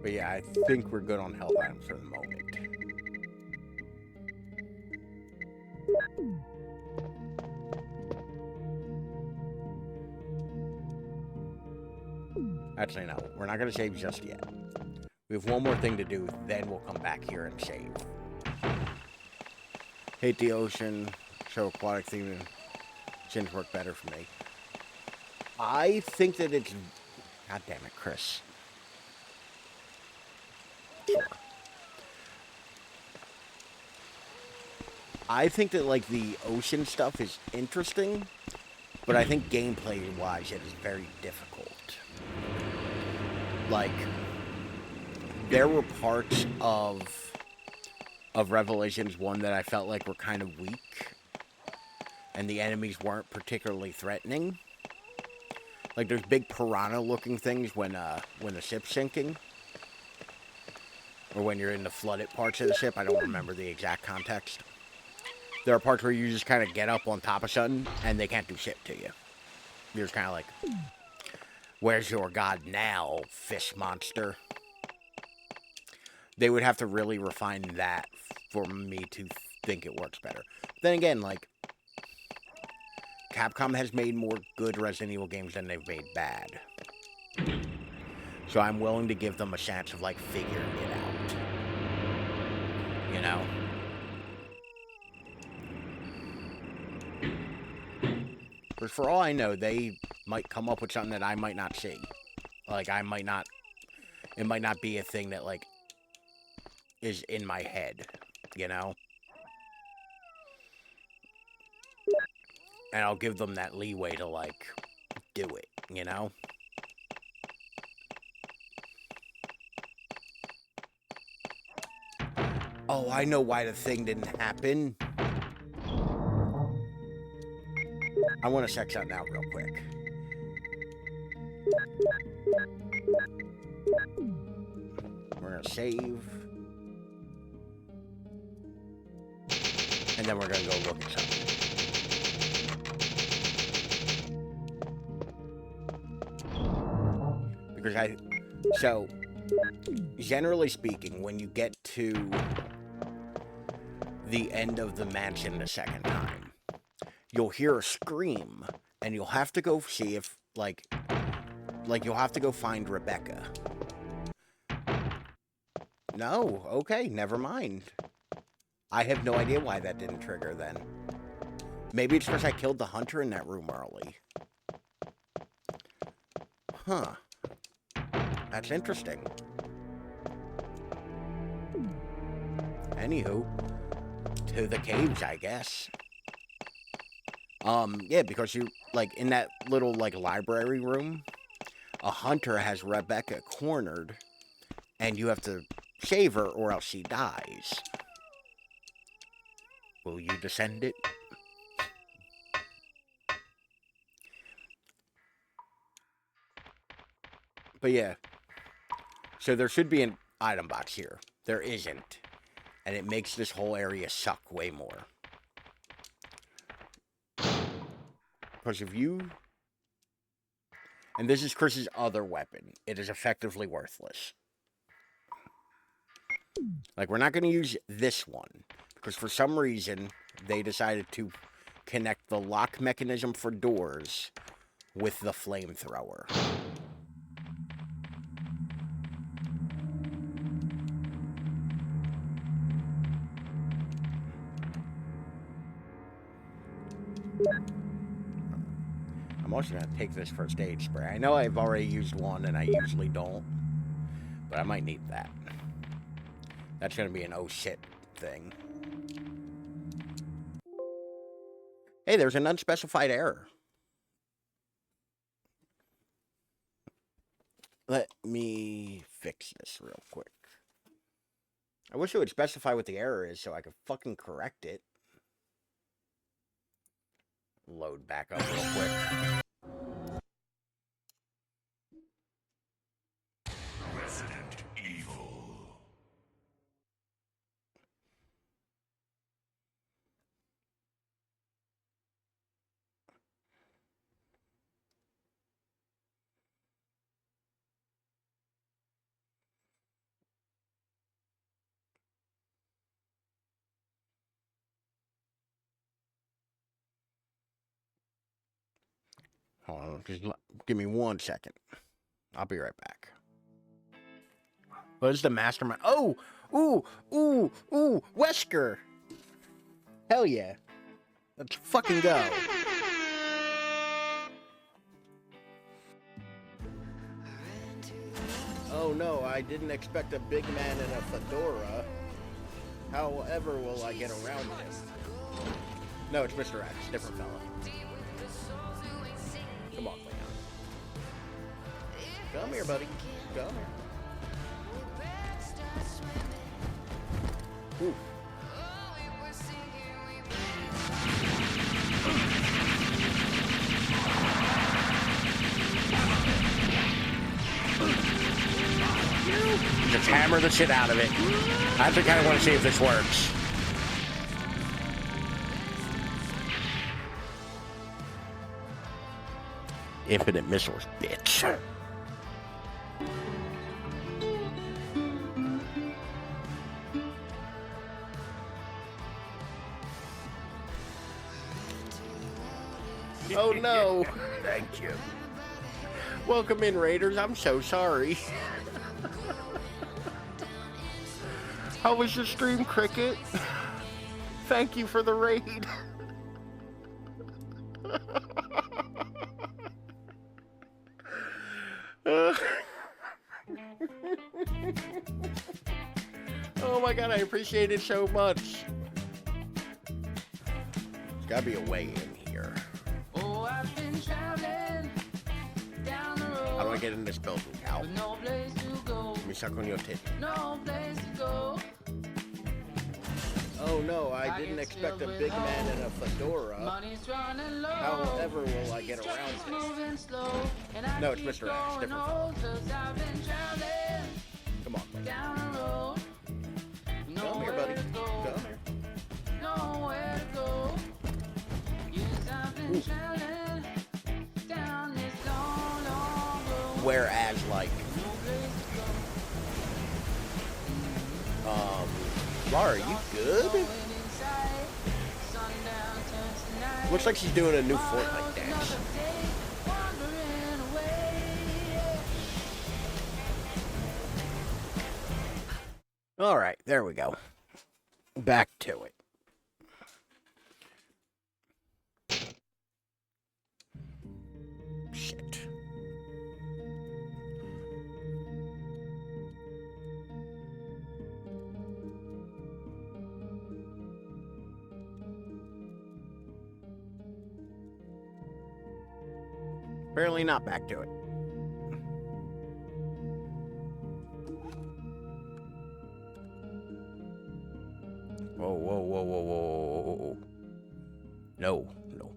But yeah, I think we're good on health items for the moment. Actually, no. We're not going to save just yet. We have one more thing to do, then we'll come back here and save. Hate the ocean, so aquatic theme seems to work better for me. I think that it's... God damn it, Chris. Sure. I think that, like, the ocean stuff is interesting, but I think gameplay-wise it is very difficult. Like, there were parts of Revelations 1 that I felt like were kind of weak, and the enemies weren't particularly threatening. Like, there's big piranha-looking things when the ship's sinking, or when you're in the flooded parts of the ship. I don't remember the exact context. There are parts where you just kind of get up on top of something, and they can't do shit to you. You're just kind of like, where's your god now, fish monster? They would have to really refine that for me to think it works better. Then again, like, Capcom has made more good Resident Evil games than they've made bad. So I'm willing to give them a chance of, like, figuring it out. You know? Because for all I know, they might come up with something that I might not see. Like, it might not be a thing that, like, is in my head, you know? And I'll give them that leeway to, like, do it, you know? Oh, I know why the thing didn't happen. I want to check something out real quick. We're going to save. And then we're going to go look at something. Because so, generally speaking, when you get to the end of the mansion the second time, you'll hear a scream, and you'll have to go see if, like you'll have to go find Rebecca. No, okay, never mind. I have no idea why that didn't trigger then. Maybe it's because I killed the hunter in that room early. Huh. That's interesting. Anywho, to the caves, I guess. Yeah, because you, like, in that little, like, library room, a hunter has Rebecca cornered, and you have to save her or else she dies. Will you descend it? But yeah. So there should be an item box here. There isn't. And it makes this whole area suck way more. Because if you... And this is Chris's other weapon. It is effectively worthless. Like, we're not going to use this one. Because for some reason, they decided to connect the lock mechanism for doors with the flamethrower. I'm also going to take this first aid spray. I know I've already used one, and I usually don't. But I might need that. That's going to be an oh shit thing. Hey, there's an unspecified error. Let me fix this real quick. I wish it would specify what the error is so I could fucking correct it. Load back up real quick. Resident Evil. Hold on, just give me 1 second. I'll be right back. What is the mastermind? Oh! Ooh! Wesker! Hell yeah. Let's fucking go. Oh no, I didn't expect a big man in a fedora. However will I get around this? No, it's Mr. X, different fella. Come on, Leon. Come here, buddy. Come here. Ooh. just hammer the shit out of it. I actually kind of want to see if this works. Infinite missiles, bitch. Oh no. Thank you. Welcome in, Raiders. I'm so sorry. How was your stream, Cricket? Thank you for the raid. Oh my god, I appreciate it so much. There's gotta be a way in here. Oh, I've been traveling down the road. How do I get in this building now? With no place to go, Let me suck on your tit. no place to go. Oh no, I didn't expect a big man in a fedora. Money's running low. However will I get around Traffic's this? moving slow, and I No, it's keep Mr. X, going different old 'cause I've been traveling Come on, buddy. down the road. Come here, buddy. Nowhere to go, Come here. nowhere to go. Yes, I've been traveling down this long, long road. Whereas, like, No place to go. Laura, are you good? Looks like she's doing a new Fortnite dance. Alright, there we go. Back to it. Shit. Apparently not back to it. Whoa, whoa, whoa, whoa, whoa, whoa, whoa. No, no.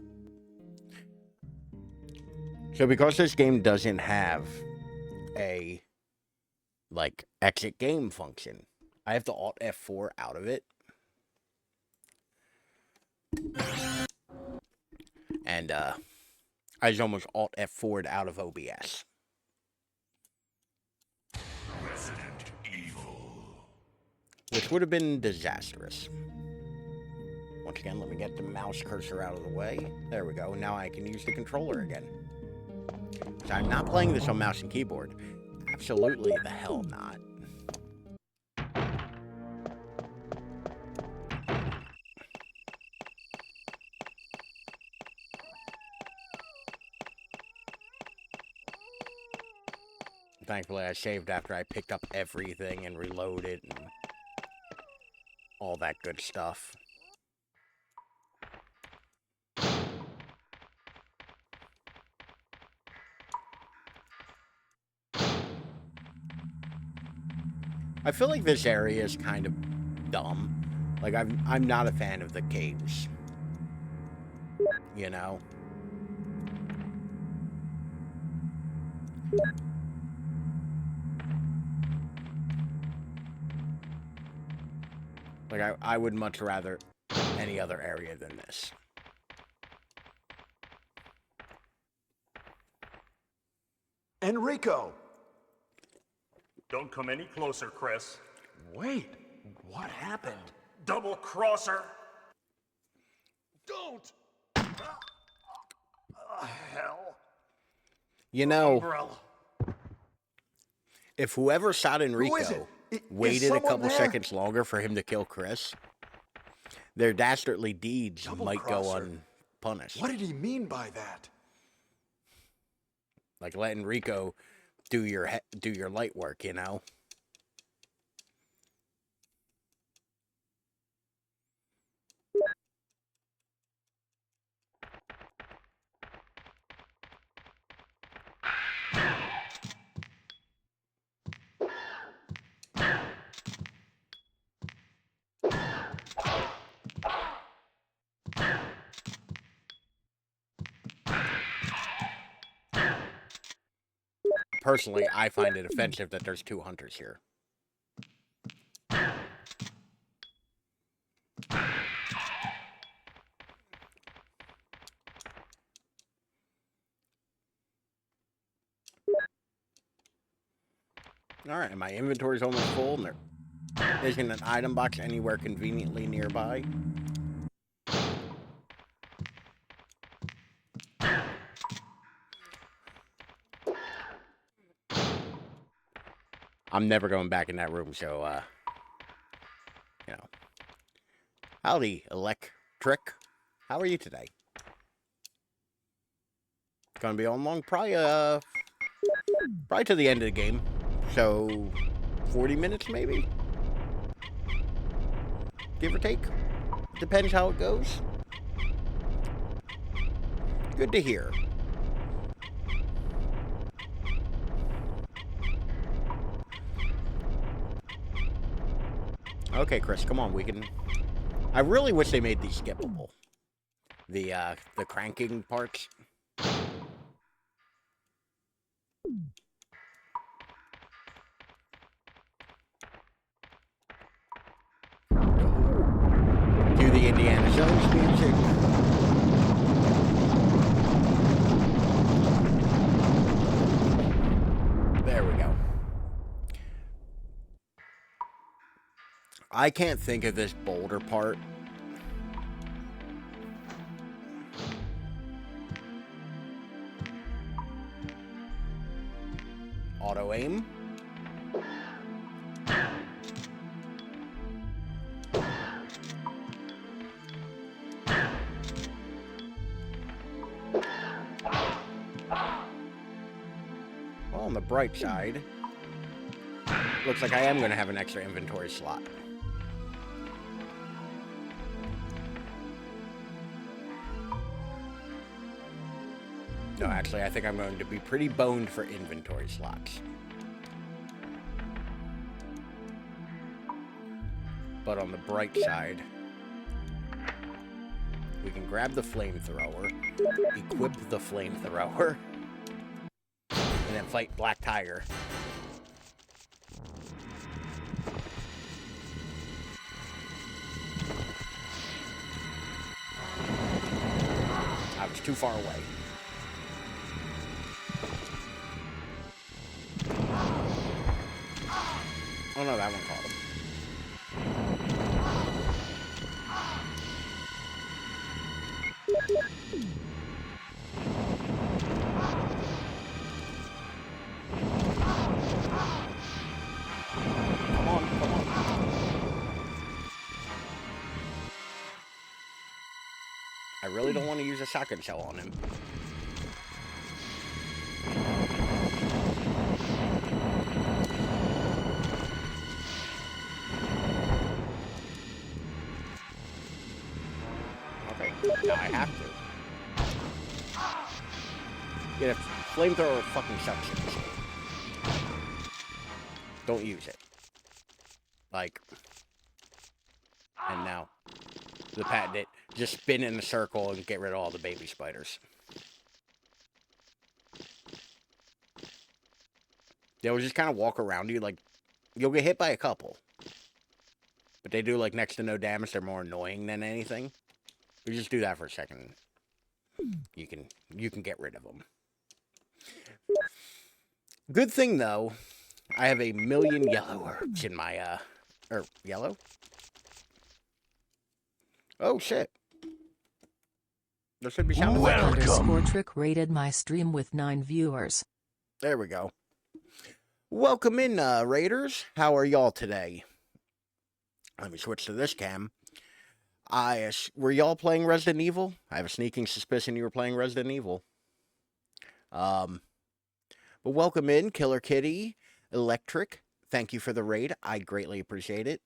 So because this game doesn't have a, like, exit game function, I have to Alt F4 out of it. And, I just almost Alt F4'd out of OBS. Resident Evil. Which would have been disastrous. Once again, let me get the mouse cursor out of the way. There we go. Now I can use the controller again. So I'm not playing this on mouse and keyboard. Absolutely the hell not. Thankfully, I saved after I picked up everything and reloaded and all that good stuff. I feel like this area is kind of dumb. Like, I'm not a fan of the caves. You know? Like, I would much rather any other area than this. Enrico! Don't come any closer, Chris. Wait, what happened? Double crosser! Don't! Hell. You know, Umbrella. if whoever shot Enrico is it? Is waited a someone couple there? seconds longer for him to kill Chris, their dastardly deeds Double might go crosser. unpunished. What did he mean by that? Like, let Enrico do your light work, you know? Personally, I find it offensive that there's two hunters here. Alright, my inventory's almost full, and there isn't an item box anywhere conveniently nearby. I'm never going back in that room, so, you know. Howdy, Electric. How are you today? Gonna be on long? Probably to the end of the game. So, 40 minutes maybe? Give or take. Depends how it goes. Good to hear. Okay, Chris, come on, we can... I really wish they made these skippable. The cranking parts. Do the Indiana Jones music. There we go. I can't think of this boulder part. Auto aim. Well, on the bright side, looks like I am going to have an extra inventory slot. No, actually, I think I'm going to be pretty boned for inventory slots. But on the bright side, we can grab the flamethrower, equip the flamethrower, and then fight Black Tiger. I was too far away. Oh no, that one caught him. Come on, come on. I really don't want to use a shotgun shell on him. Okay, now I have to. Get a flamethrower fucking sucks in this game. Don't use it. Like, and now the patent, just spin in a circle and get rid of all the baby spiders. They'll just kind of walk around you, like, you'll get hit by a couple. But they do, like, next to no damage. They're more annoying than anything. You just do that for a second. You can get rid of them. Good thing, though, I have a million yellow herbs in my, yellow? Oh, shit. There should be sound effects. Welcome. Trick rated my stream with 9 viewers. There we go. Welcome in, Raiders. How are y'all today? Let me switch to this cam. Were y'all playing Resident Evil? I have a sneaking suspicion you were playing Resident Evil. But welcome in, Killer Kitty, Electric. Thank you for the raid. I greatly appreciate it.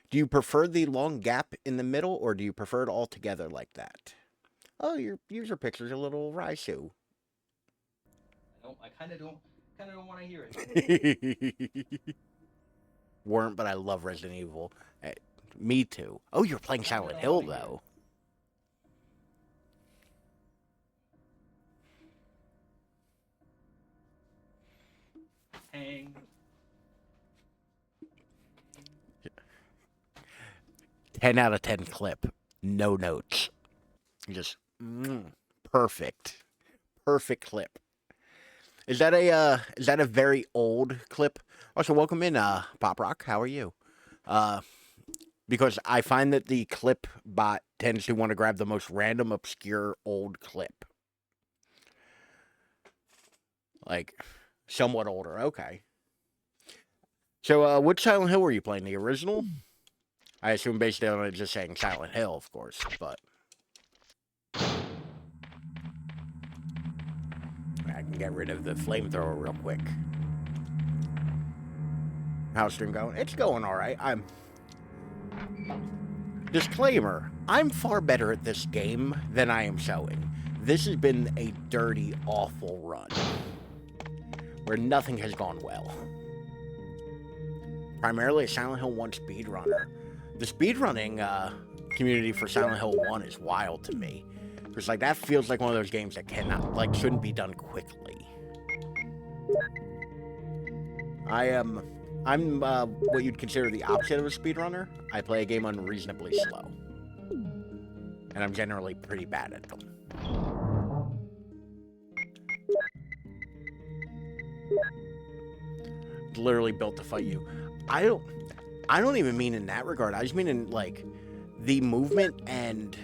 Do you prefer the long gap in the middle, or do you prefer it all together like that? Oh, your user picture's a little Raisu. I kind of don't want to hear it. Weren't, but I love Resident Evil. Me too. Oh, you're playing Silent Hill, though. Hang. 10 out of 10 clip. No notes. Just perfect. Perfect clip. Is that a very old clip? Also, welcome in, Pop Rock. How are you? Uh, because I find that the clip bot tends to want to grab the most random, obscure old clip, like somewhat older. Okay. So, which Silent Hill were you playing? The original? I assume based on it just saying Silent Hill, of course, but I can get rid of the flamethrower real quick. How's stream going? It's going all right. Disclaimer, I'm far better at this game than I am showing. This has been a dirty, awful run, where nothing has gone well. Primarily a Silent Hill 1 speedrunner. The speedrunning community for Silent Hill 1 is wild to me. Because, like, that feels like one of those games that shouldn't be done quickly. I'm what you'd consider the opposite of a speedrunner. I play a game unreasonably slow. And I'm generally pretty bad at them. Literally built to fight you. I don't even mean in that regard. I just mean in, like, the movement and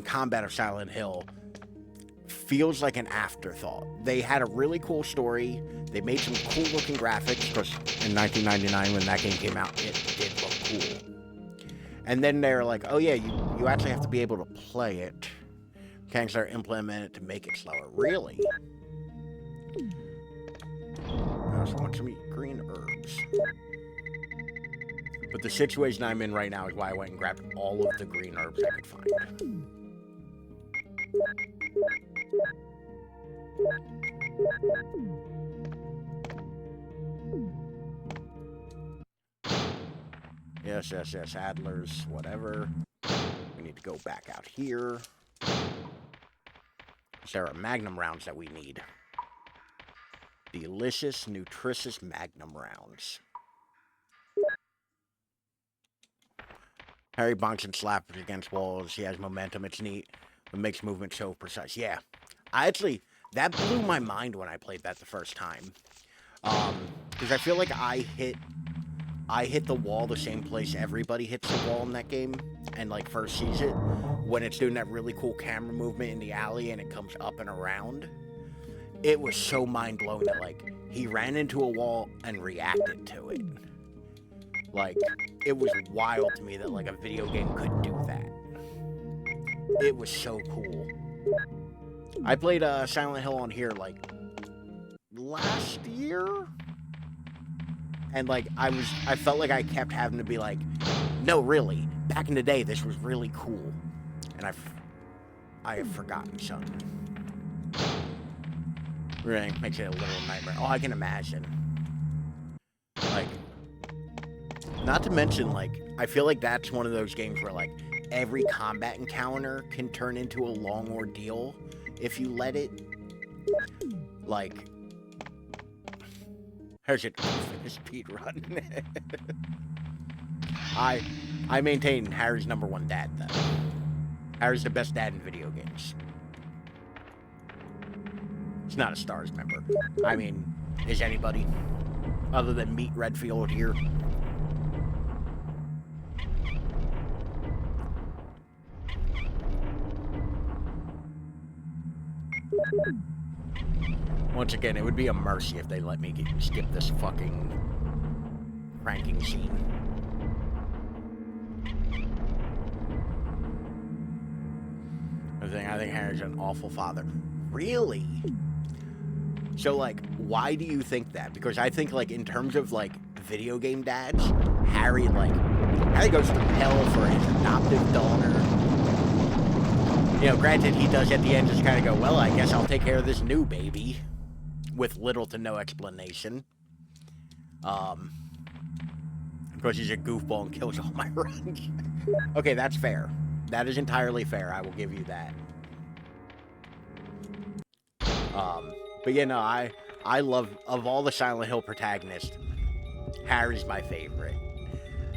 combat of Silent Hill feels like an afterthought. They had a really cool story. They made some cool looking graphics, because in 1999 when that game came out, it did look cool. And then they're like, oh yeah, you actually have to be able to play it. Mechanics are implemented to make it slower. Really? I also want some green herbs. But the situation I'm in right now is why I went and grabbed all of the green herbs I could find. Yes, Adlers, whatever. We need to go back out here. There are Magnum rounds that we need. Delicious, nutritious Magnum rounds. Harry bonks and slaps against walls. He has momentum. It's neat. It makes movement so precise. Yeah. That blew my mind when I played that the first time. Because I feel like I hit the wall the same place everybody hits the wall in that game, and, like, first sees it, when it's doing that really cool camera movement in the alley and it comes up and around. It was so mind-blowing that, like, he ran into a wall and reacted to it. Like, it was wild to me that, like, a video game could do that. It was so cool. I played Silent Hill on here, like, last year? And, like, I felt like I kept having to be like, no, really, back in the day, this was really cool. And I have forgotten something. Really makes it a little nightmare. Oh, I can imagine. Like, not to mention, like, I feel like that's one of those games where, like, every combat encounter can turn into a long ordeal if you let it. Like, there's a speed run. I maintain Harry's #1 dad, though. Harry's the best dad in video games. He's not a STARS member. I mean, is anybody other than Meet Redfield here? Once again, it would be a mercy if they let me skip this fucking cranking scene. I think Harry's an awful father. Really? So, like, why do you think that? Because I think, like, in terms of, like, video game dads, Harry goes through hell for his adoptive daughter. You know, granted, he does at the end just kind of go, well, I guess I'll take care of this new baby. With little to no explanation. Because he's a goofball and kills all my runs. Okay, that's fair. That is entirely fair. I will give you that. But yeah, no, I love, of all the Silent Hill protagonists, Harry's my favorite.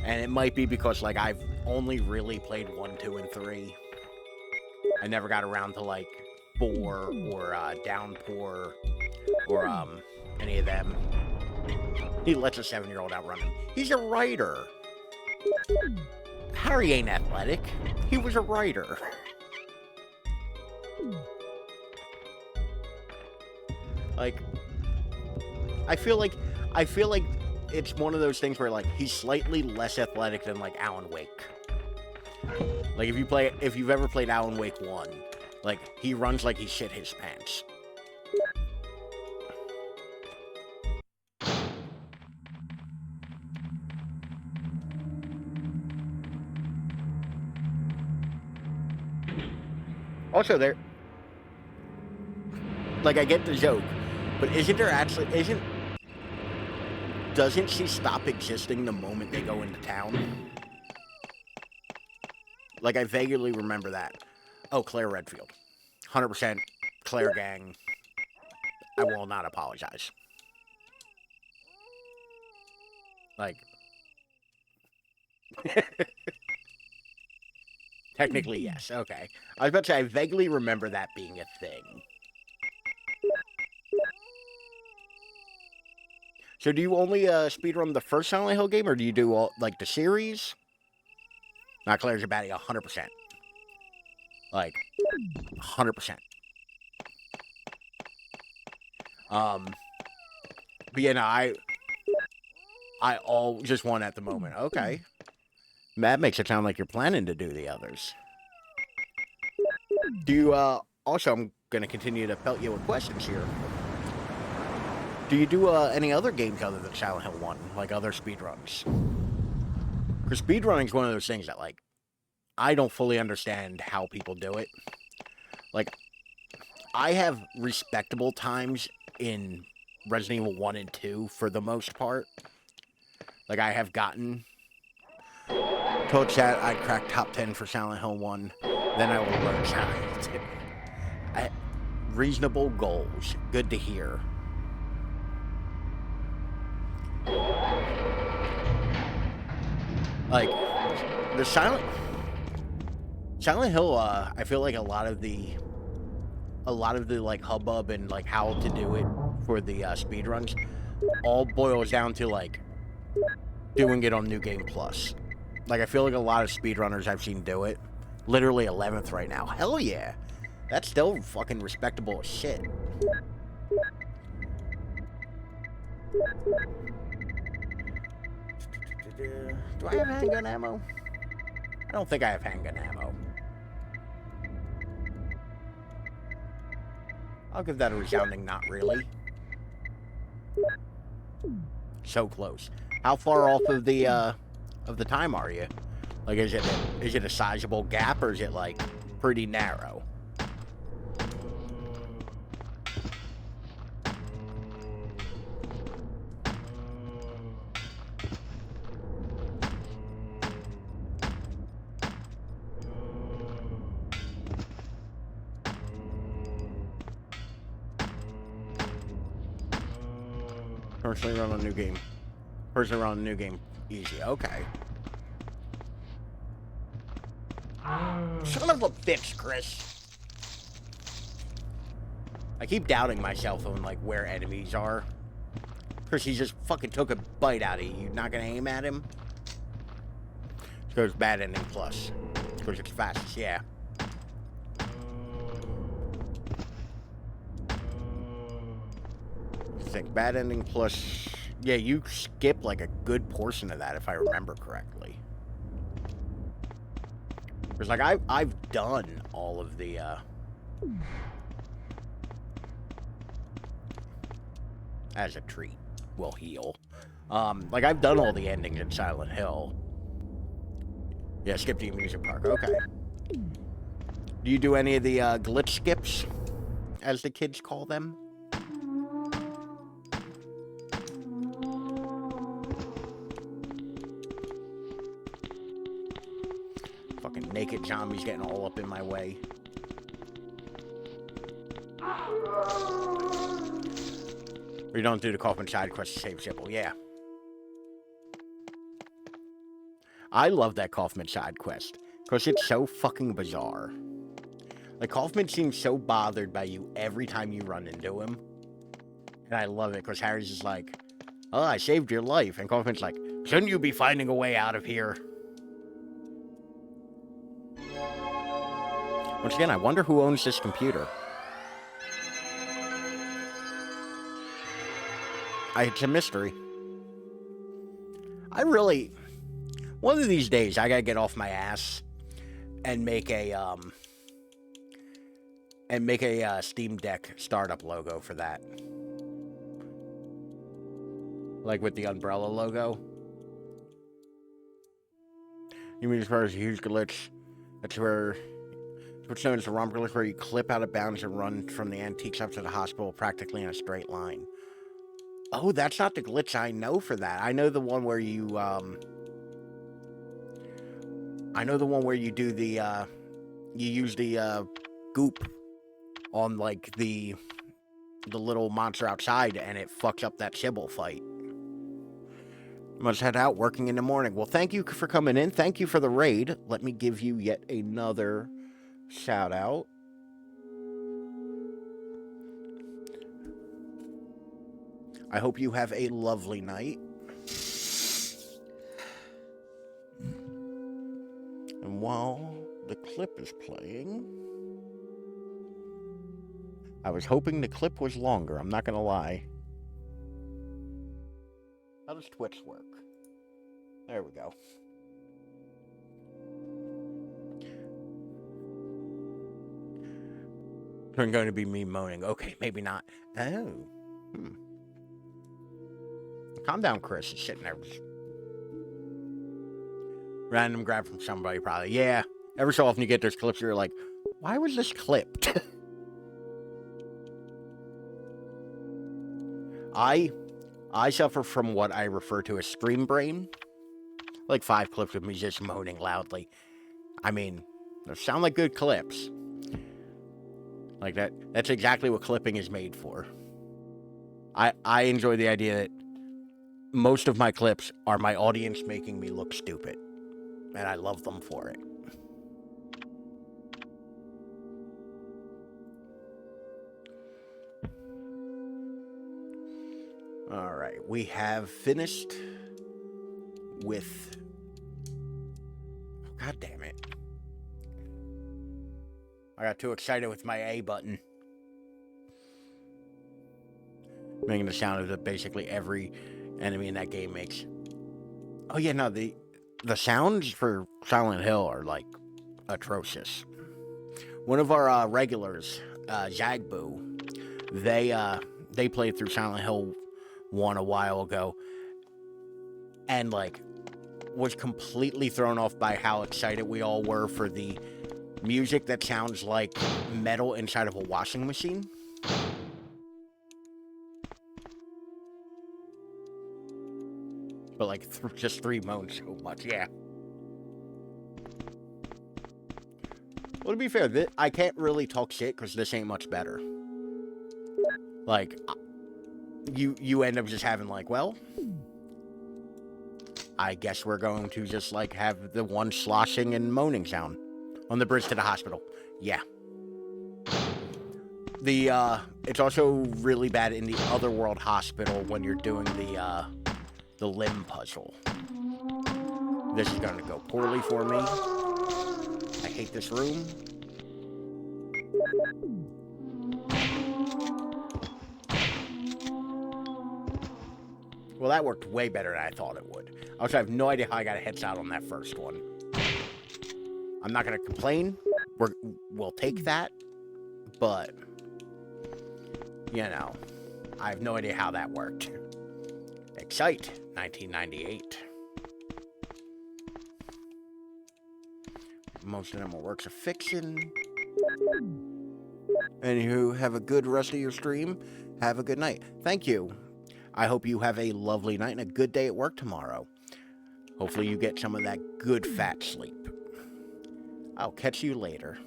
And it might be because, like, I've only really played 1, 2, and 3. I never got around to, like, Spore or Downpour or any of them. He lets a 7-year-old outrun him. He's a writer. Harry ain't athletic. He was a writer. Like, I feel like it's one of those things where like he's slightly less athletic than like Alan Wake. Like if you've ever played Alan Wake 1, like he runs like he shit his pants. Also, like, I get the joke, but doesn't she stop existing the moment they go into town? Like, I vaguely remember that. Oh, Claire Redfield. 100% Claire gang. I will not apologize. Like, technically, yes. Okay. I was about to say, I vaguely remember that being a thing. So do you only speedrun the first Silent Hill game, or do you do all, like, the series? Not Claire's a baddie, 100%. Like, 100%. But yeah, no, I all just one at the moment. Okay. That makes it sound like you're planning to do the others. Do you, also, I'm gonna continue to pelt you with questions here. Do you do, any other games other than Silent Hill 1? Like, other speedruns? Because speedrunning is one of those things that, like, I don't fully understand how people do it. Like, I have respectable times in Resident Evil 1 and 2 for the most part. Like, I have gotten... Told chat I'd crack top 10 for Silent Hill 1. Then I will learn Silent Hill 2. Reasonable goals. Good to hear. Like, the Silent Hill, I feel like a lot of the like hubbub and like how to do it for the speedruns all boils down to like doing it on New Game Plus. Like, I feel like a lot of speedrunners I've seen do it. Literally 11th right now. Hell yeah. That's still fucking respectable as shit. Do I have handgun ammo? I don't think I have handgun ammo. I'll give that a resounding not really. So close. How far off of the time are you? Like, is it a sizable gap, or is it like pretty narrow? Personally run a new game. Personally run a new game. Easy. Okay. Son of a bitch, Chris. I keep doubting myself on, like, where enemies are. Chris, he just fucking took a bite out of you. You're not gonna aim at him? It goes bad ending plus. Because it's fastest, yeah. I think bad ending plus... Yeah, you skip, like, a good portion of that, if I remember correctly. Because, like, I've done all of the, as a treat. Will heal. Like, I've done all the endings in Silent Hill. Yeah, skip the amusement park. Okay. Do you do any of the, glitch skips? As the kids call them? Fucking naked zombies getting all up in my way. Or you don't do the coffin side quest to save Sybil, yeah. I love that Kaufman side quest, because it's so fucking bizarre. Like, Kaufman seems so bothered by you every time you run into him. And I love it, because Harry's just like, oh, I saved your life. And Kaufman's like, shouldn't you be finding a way out of here? Once again, I wonder who owns this computer. It's a mystery. One of these days, I gotta get off my ass and make a Steam Deck startup logo for that. Like with the umbrella logo. You mean as far as a huge glitch? That's what's known as the romp glitch, where you clip out of bounds and run from the antiques up to the hospital practically in a straight line. Oh, that's not the glitch I know for that. I know the one where you do the you use the goop on like the little monster outside, and it fucks up that Sybil fight. Must head out, working in the morning. Well, thank you for coming in. Thank you for the raid. Let me give you yet another shout out. I hope you have a lovely night. And while the clip is playing, I was hoping the clip was longer, I'm not gonna lie. How does Twitch work? There we go. It's going to be me moaning. Okay, maybe not. Oh. Calm down, Chris. It's sitting there. Random grab from somebody, probably. Yeah. Every so often you get those clips where you're like, why was this clipped? I suffer from what I refer to as stream brain. Like 5 clips of me just moaning loudly. I mean, they sound like good clips. Like that. That's exactly what clipping is made for. I enjoy the idea that most of my clips are my audience making me look stupid. And I love them for it. Alright, we have finished with... God damn it. I got too excited with my A button. Making the sound that basically every enemy in that game makes. Oh yeah, no, the sounds for Silent Hill are, like, atrocious. One of our regulars, Zagboo, they played through Silent Hill 1 a while ago, and, like, was completely thrown off by how excited we all were for the music that sounds like metal inside of a washing machine. But, like, just 3 moans so much, yeah. Well, to be fair, I can't really talk shit because this ain't much better. Like, you end up just having, like, well, I guess we're going to just, like, have the one sloshing and moaning sound on the bridge to the hospital. Yeah. It's also really bad in the Otherworld hospital when you're doing the limb puzzle. This is going to go poorly for me. I hate this room. Well, that worked way better than I thought it would. I also have no idea how I got a headshot on that first one. I'm not going to complain. We'll take that. But, you know, I have no idea how that worked. Excite, 1998. Most of them are works of fiction. Anywho, have a good rest of your stream. Have a good night. Thank you. I hope you have a lovely night and a good day at work tomorrow. Hopefully you get some of that good fat sleep. I'll catch you later.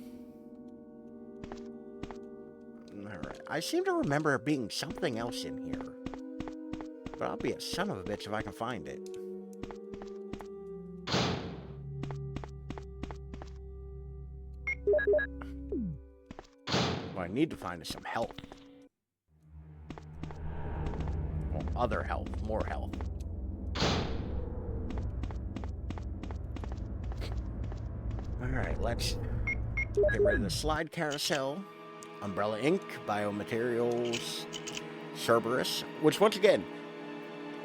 Alright. I seem to remember there being something else in here. But I'll be a son of a bitch if I can find it. need to find is some health. Well, other health, more health. Alright, let's get rid of the slide carousel. Umbrella Ink, Biomaterials, Cerberus, which once again,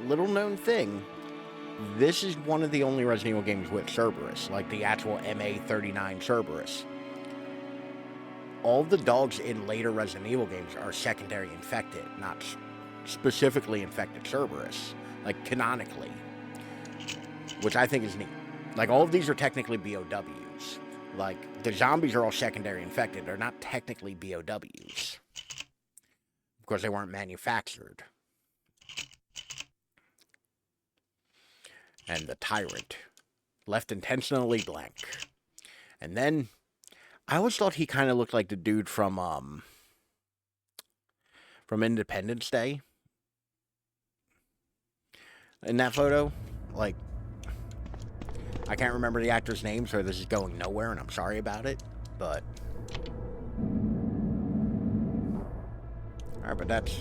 little known thing, this is one of the only Resident Evil games with Cerberus, like the actual MA39 Cerberus. All the dogs in later Resident Evil games are secondary infected, not specifically infected Cerberus, like canonically, which I think is neat. Like, all of these are technically BOWs. Like, the zombies are all secondary infected. They're not technically BOWs. Of course, they weren't manufactured. And the Tyrant, left intentionally blank. And then, I always thought he kind of looked like the dude from Independence Day. In that photo, like, I can't remember the actor's name, so this is going nowhere, and I'm sorry about it, but... Alright, but that's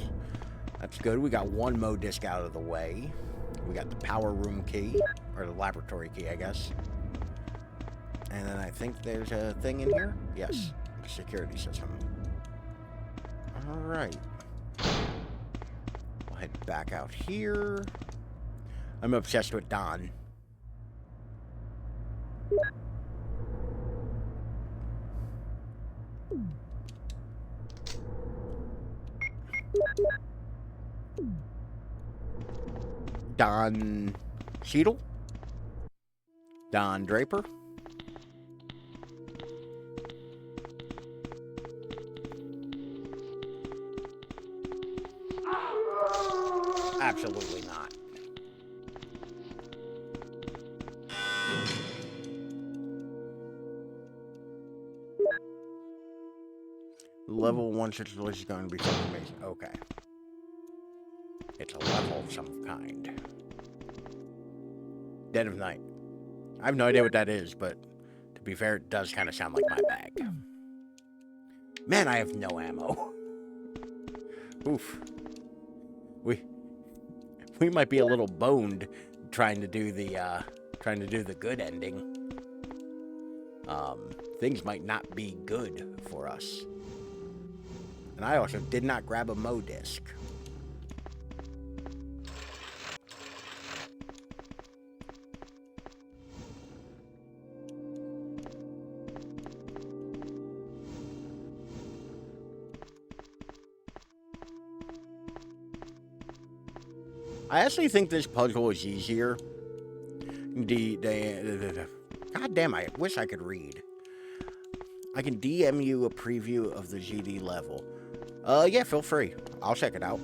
good. We got one Mo disc out of the way. We got the power room key, or the laboratory key, I guess. And then I think there's a thing in here? Yes, the security system. Alright. We'll head back out here. I'm obsessed with Don. Don Cheadle? Don Draper? Absolutely not. Level 1 situation is going to be something amazing. Okay. It's a level of some kind. Dead of Night. I have no idea what that is, but to be fair, it does kind of sound like my bag. Man, I have no ammo. Oof. We might be a little boned trying to do the good ending. Things might not be good for us. And I also did not grab a Mo disc. I actually think this puzzle is easier. God damn, I wish I could read. I can DM you a preview of the GD level. Yeah, feel free. I'll check it out.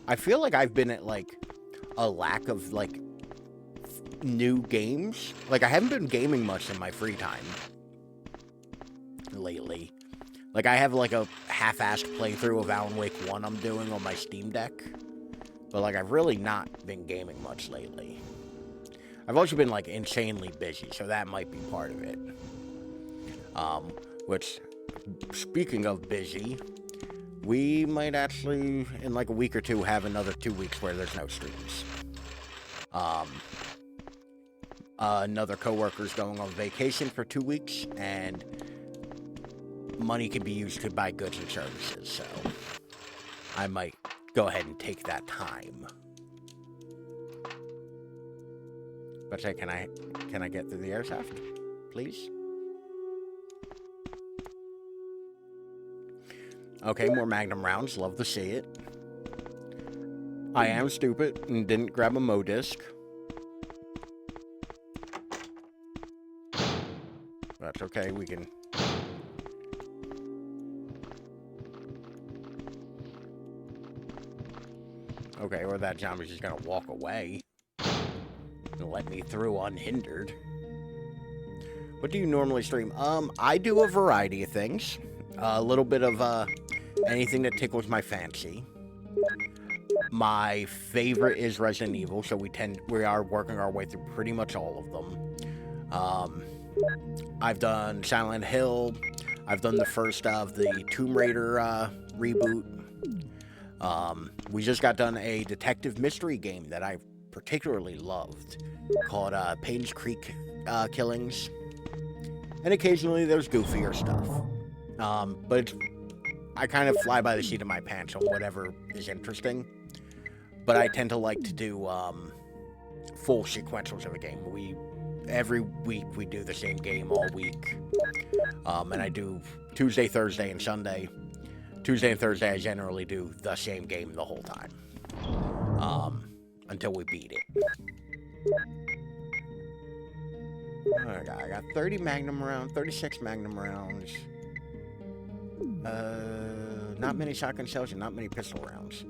I feel like I've been at, like, a lack of, like, new games. Like, I haven't been gaming much in my free time lately. Like, I have, like, a half-assed playthrough of Alan Wake 1 I'm doing on my Steam Deck. But, like, I've really not been gaming much lately. I've also been, like, insanely busy, so that might be part of it. Which, speaking of busy, we might actually, in, like, a week or two, have another 2 weeks where there's no streams. Another coworker's going on vacation for 2 weeks, and money can be used to buy goods and services, so I might go ahead and take that time. But say, can I get through the air shaft, please? Okay, more Magnum rounds. Love to see it. I am stupid and didn't grab a Mo disc. That's okay, we can... Okay, or that zombie's just gonna walk away and let me through unhindered. What do you normally stream? I do a variety of things. A little bit of, anything that tickles my fancy. My favorite is Resident Evil, so we are working our way through pretty much all of them. I've done Silent Hill. I've done the first of the Tomb Raider reboot. We just got done a detective mystery game that I particularly loved called Payne's Creek Killings. And occasionally there's goofier stuff. But I kind of fly by the seat of my pants on whatever is interesting. But I tend to like to do full sequentials of a game. Every week we do the same game all week. And I do Tuesday, Thursday, and Sunday. Tuesday and Thursday I generally do the same game the whole time. Until we beat it. I got 30 Magnum rounds, 36 Magnum rounds. Not many shotgun shells and not many pistol rounds.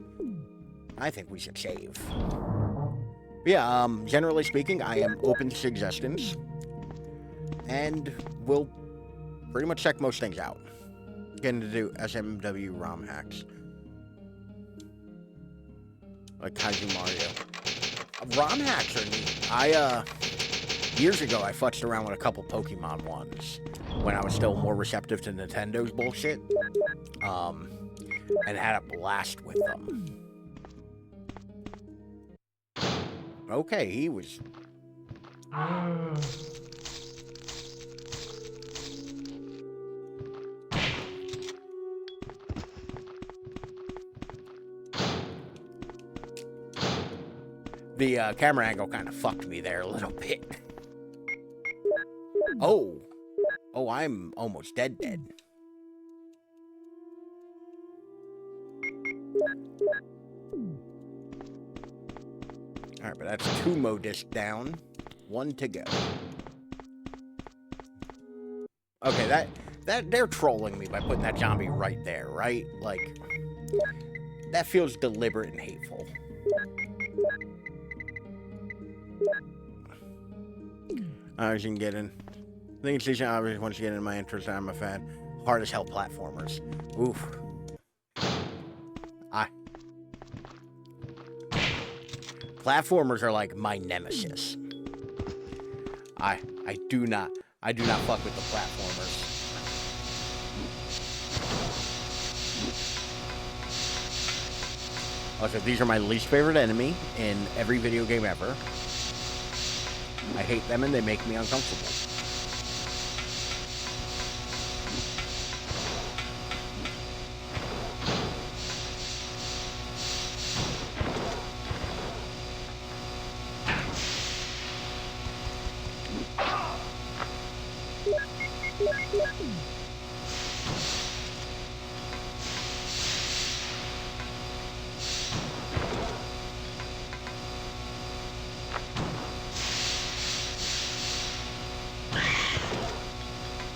I think we should save. But yeah, generally speaking, I am open to suggestions. And we'll pretty much check most things out. Getting to do SMW ROM hacks. Like Kaiju Mario. ROM hacks are neat. Years ago, I futzed around with a couple Pokemon ones when I was still more receptive to Nintendo's bullshit. And had a blast with them. Okay, he was... The camera angle kind of fucked me there a little bit. Oh, I'm almost dead. Alright, but that's 2 Modisc down. 1 to go. Okay, that they're trolling me by putting that zombie right there, right? Like, that feels deliberate and hateful. As you can get in. I think it's decent obvious once you get into my interest, I'm a fan. Hard as hell platformers. Oof. Platformers are like my nemesis. I do not fuck with the platformers. Also, these are my least favorite enemy in every video game ever. I hate them and they make me uncomfortable.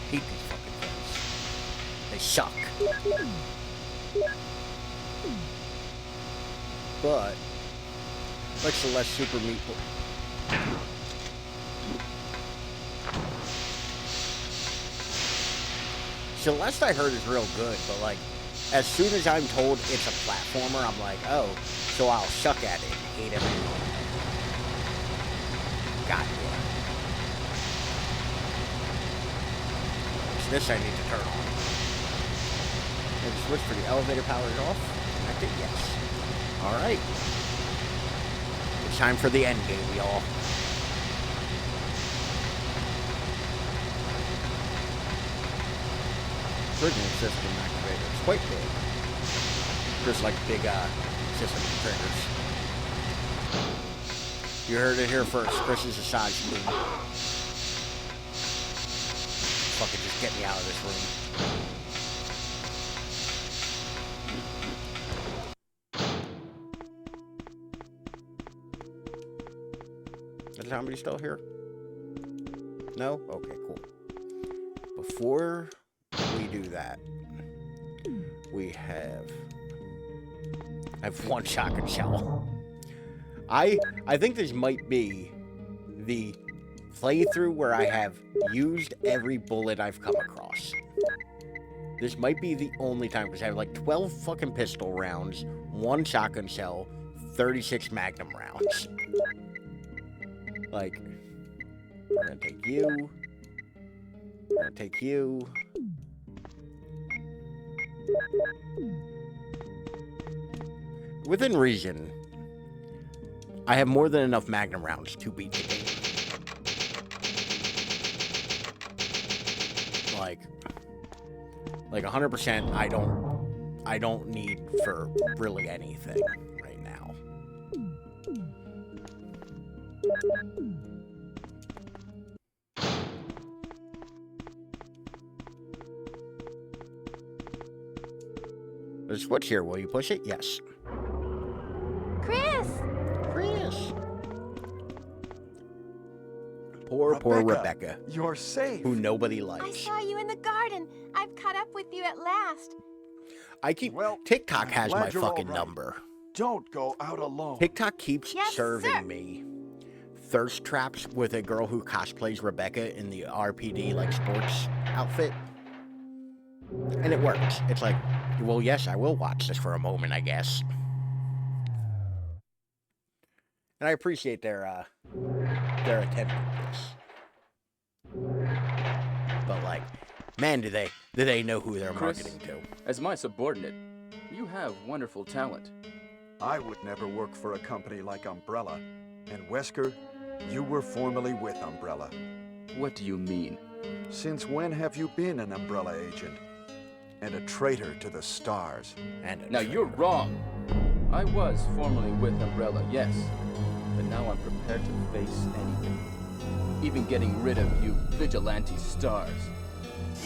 Hate these fucking things. They suck. But like Celeste Super Meat. Celeste I heard is real good, but like as soon as I'm told it's a platformer, I'm like, oh, so I'll suck at it and hate it. God damn. This I need to turn on. And the switch for the elevator power is off. Connected, yes. Alright. It's time for the end game, y'all. Triggering system activator. It's quite big. Just like big system triggers. You heard it here first. Chris is a side spoon. Fucking just get me out of this room. Is somebody still here? No? Okay, cool. Before we do that, I have 1 shotgun shell. I think this might be the playthrough where I have used every bullet I've come across. This might be the only time, because I have like 12 fucking pistol rounds, 1 shotgun shell, 36 Magnum rounds. Like, we're gonna take you. We're gonna take you. Within reason, I have more than enough Magnum rounds to beat the game. Like 100%, I don't need for really anything right now. There's a switch here. Will you push it? Yes. Chris! Chris. Poor Rebecca, You're safe. who nobody I likes. saw you in the garden. I've caught up with you at last. I keep Well, TikTok I'm has glad my you're all fucking right. number. Don't go out alone. TikTok keeps Yes, serving sir. me thirst traps with a girl who cosplays Rebecca in the RPD like sports outfit. And it works. It's like, well, yes, I will watch this for a moment, I guess. And I appreciate their attempt at this. But like, man, do they know who they're Chris, marketing to? as my subordinate, you have wonderful talent. I would never work for a company like Umbrella. And Wesker, you were formerly with Umbrella. What do you mean? Since when have you been an Umbrella agent? And a traitor to the stars. And a Now you're traitor. wrong. I was formerly with Umbrella, yes. But now I'm prepared to face anything. Even getting rid of you vigilante stars.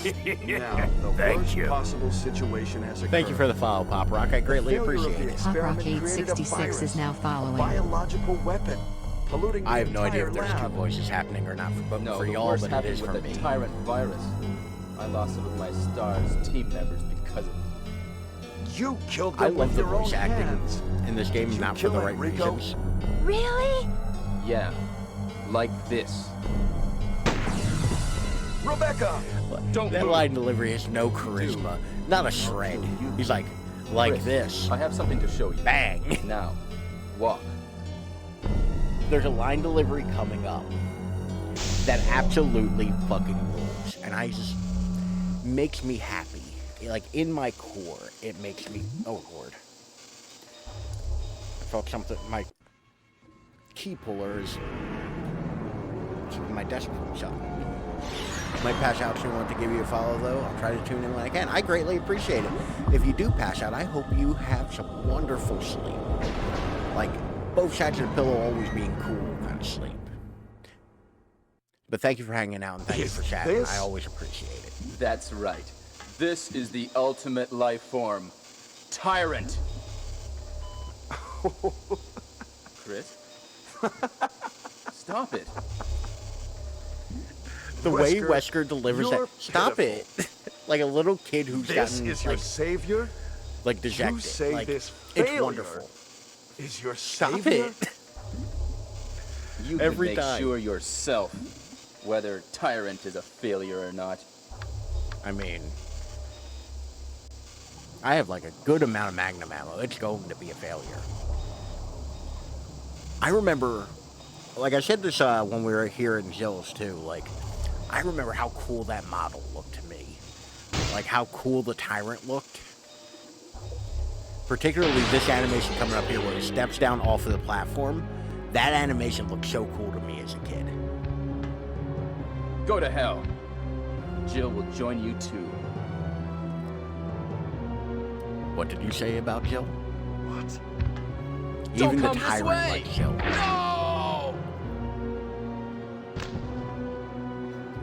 Now, the Thank worst you. possible situation has occurred. Thank you for the follow, Pop Rock. I greatly The failure of appreciate the it. Pop Rock experiment created a 866 is virus, now a following. biological weapon, polluting the I have no idea if entire there's two lab. voices happening or not for, No, for the y'all, worst but it happened is with for the me. tyrant virus. I lost some of my stars team members because of it. You killed I them love with the your own voice acting hands. in this game, Did you not for kill the right Enrico? reasons. Really? Yeah, like this. Rebecca! Don't That move. line delivery has no charisma, not a shred. He's like Chris, this. I have something to show you. Bang! Now, walk. There's a line delivery coming up that absolutely fucking rules, and I just makes me happy. Like in my core, it makes me. Oh lord! I felt something. My key puller is keeping my desk from shut. Might pass out soon. Want to give you a follow though. I'll try to tune in when I can. I greatly appreciate it. If you do pass out, I hope you have some wonderful sleep. Like both sides of the pillow always being cool kind of sleep. But thank you for hanging out and thank you Is for chatting. this- I always appreciate it. That's right. This is the ultimate life form. Tyrant. Chris? Stop it. The way Wesker, Wesker delivers you're that. Stop it. Like a little kid who's This gotten is your like, savior? like dejected. You say like, this it's failure wonderful. is your Stop savior? it. You Every can make time. sure yourself whether Tyrant is a failure or not. I mean, I have like a good amount of Magnum ammo. It's going to be a failure. I remember, like I said this when we were here in Jill's too, like, I remember how cool that model looked to me. Like how cool the Tyrant looked. Particularly this animation coming up here where he steps down off of the platform. That animation looked so cool to me as a kid. Go to hell. Jill will join you too. What did you say about Jill? What? Don't Even the come this Tyrant way! likes Jill. No!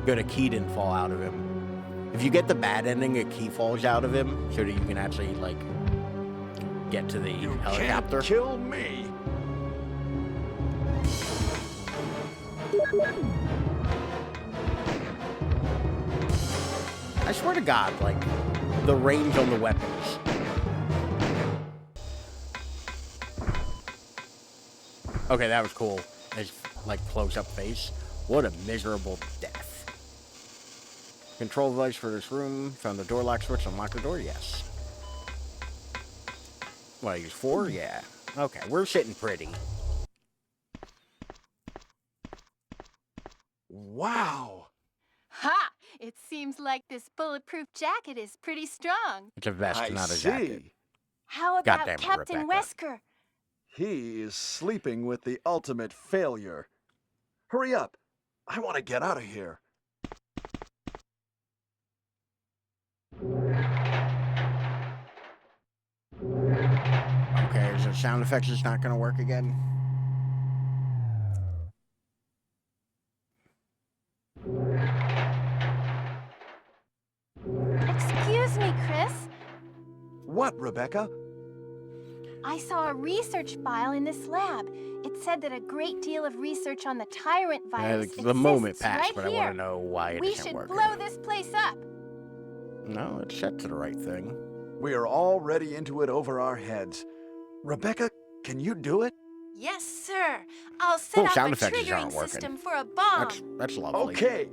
Good, a key didn't fall out of him. If you get the bad ending, a key falls out of him so that you can actually, like, get to the You helicopter. can't kill me! I swear to God, like, the range on the weapons. Okay, that was cool. His, like, close-up face. What a miserable death. Control device for this room. Found the door lock switch. Unlock the door. Yes. What, I use 4? Yeah. Okay, we're sitting pretty. Wow. Ha! It seems like this bulletproof jacket is pretty strong. It's a vest, I not a see. jacket. How about Goddamn it, Captain Rebecca. Wesker? He is sleeping with the ultimate failure. Hurry up. I want to get out of here. Okay, so sound effects is not going to work again? Excuse me, Chris. What, Rebecca? I saw a research file in this lab. It said that a great deal of research on the tyrant virus the moment exists passed, right but I here. want to know why it We isn't should working. blow this place up. No, it's set to the right thing. We are already into it over our heads. Rebecca, can you do it? Yes, sir. I'll set Cool, up sound a effects triggering aren't working. system for a bomb. That's lovely. Okay.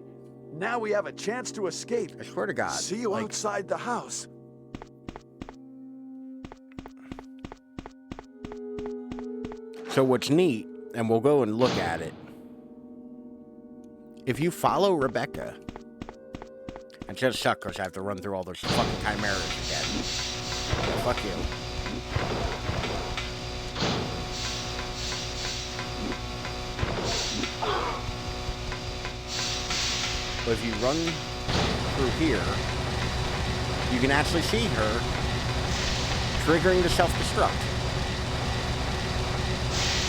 Now we have a chance to escape. I swear to God. See you like, outside the house. So what's neat, and we'll go and look at it. If you follow Rebecca, it just sucks because I have to run through all those fucking chimeras again. Fuck you. But if you run through here, you can actually see her triggering the self-destruct.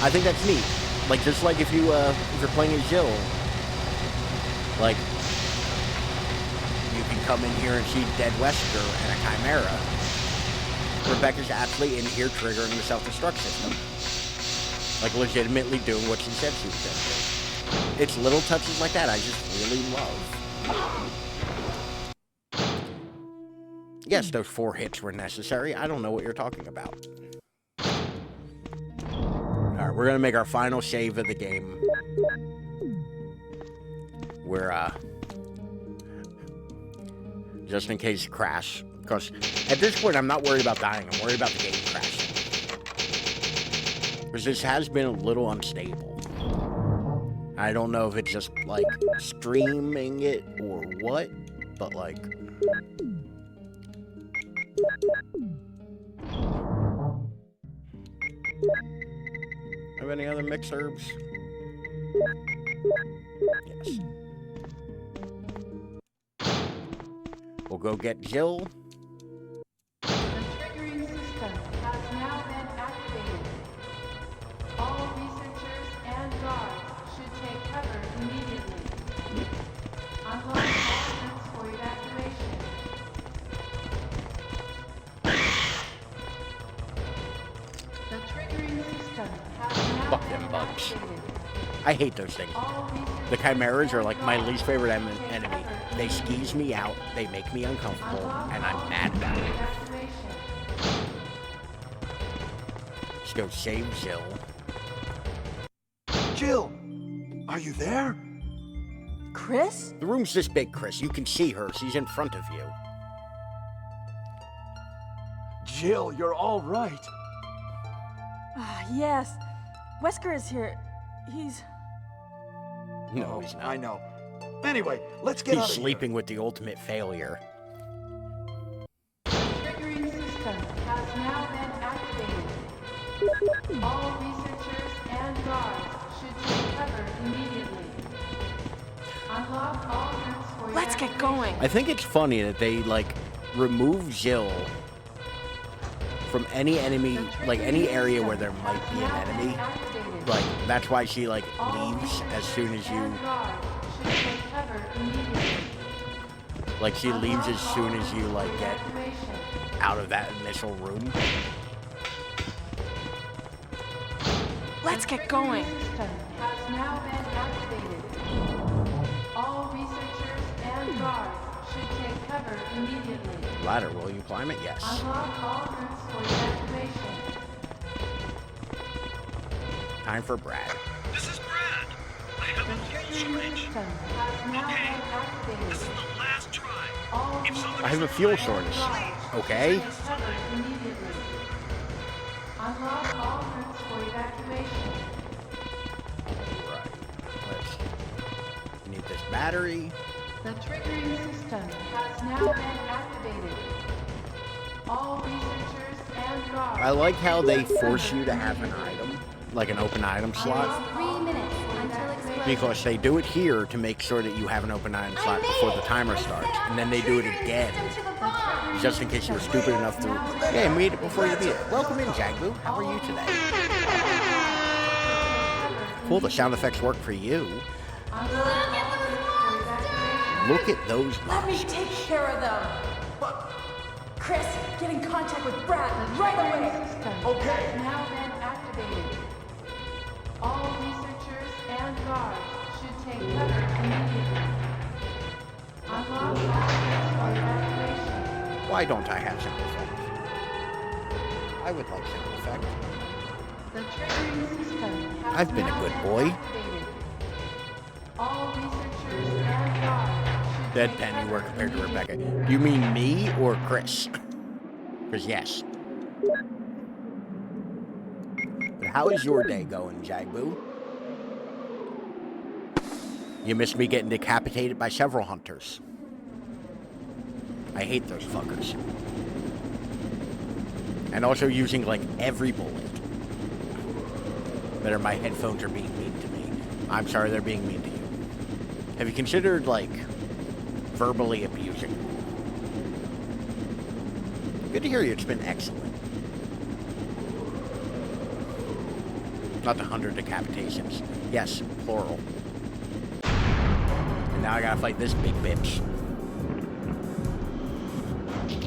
I think that's neat. Like, just like if you're playing as Jill, like, you can come in here and see dead Wesker and a Chimera. Rebecca's actually in here triggering the self-destruct system. Like, legitimately doing what she said she was going to do. It's little touches like that I just really love. Yes, those 4 hits were necessary. I don't know what you're talking about. Alright, we're gonna make our final save of the game. We're, just in case crash. Because at this point, I'm not worried about dying. I'm worried about the game crashing. Because this has been a little unstable. I don't know if it's just, like, streaming it or what, but, like... Have any other mixed herbs? Yes. We'll go get Jill. The triggering system has now been activated. All researchers and guards should take cover immediately. Unlock all routes for evacuation. The triggering system has now Fuck been them bugs. activated. I hate those things. All researchers The chimeras are and like my guards least favorite should take enemy. cover They immediately. skeeze me out, they make me uncomfortable, Unlock and all I'm mad routes about for it. evacuation. Let's go save Jill. Jill, are you there? Chris? The room's this big, Chris. You can see her. She's in front of you. Jill, you're all right. Yes. Wesker is here. He's... No, he's not. I know. Anyway, let's get He's out of sleeping with the ultimate failure. The triggering system has now been activated. All researchers and guards should take cover immediately. Unlock all routes for Let's get evacuation. going. I think it's funny that they, like, remove Jill from any enemy, like, any area where there might be an enemy. Like, that's why she, like, leaves as soon as you... Like, she leaves as soon as you, like, get out of that initial room. Let's get going. System has now been activated. All researchers and guards should take cover immediately. Ladder, will you climb it? Yes. Unlock all routes for evacuation. Time for Brad. This is Brad. I have a fuel shortage. System has now Okay. been activated. This is the last try. All If somebody I have a fuel shortage. Okay? take cover immediately. Unlock all routes for evacuation. Right. Let's need this battery. The triggering system has now been activated. All researchers and guards. I like how they force you to have an item, like an open item slot, 3 minutes until explosion. because they do it here to make sure that you have an open item slot before the timer starts, and then they do it again, just in case you were stupid enough to, yeah, read it before you beat it. Welcome in, Jagbu. How are you today? Cool, the sound effects work for you. Look at those Let me monsters. take care of them. But Chris, get in contact with Brad right away. Okay. Has now been activated. All researchers and guards should take cover immediately. Unlock all routes for evacuation. Why don't I have sound effects? I would like sound effects. The triggering system has I've been a now good been boy. activated. All researchers and guards should take Deadpan, you were cover compared to immediately. Rebecca. You mean me or Chris? Because yes. But how is your day going, Jagbu? You missed me getting decapitated by several hunters. I hate those fuckers. And also using, like, every bullet. Better my headphones are being mean to me. I'm sorry they're being mean to you. Have you considered, like, verbally abusing them? Good to hear you. It's been excellent. Not the 100 decapitations. Yes, plural. And now I gotta fight this big bitch.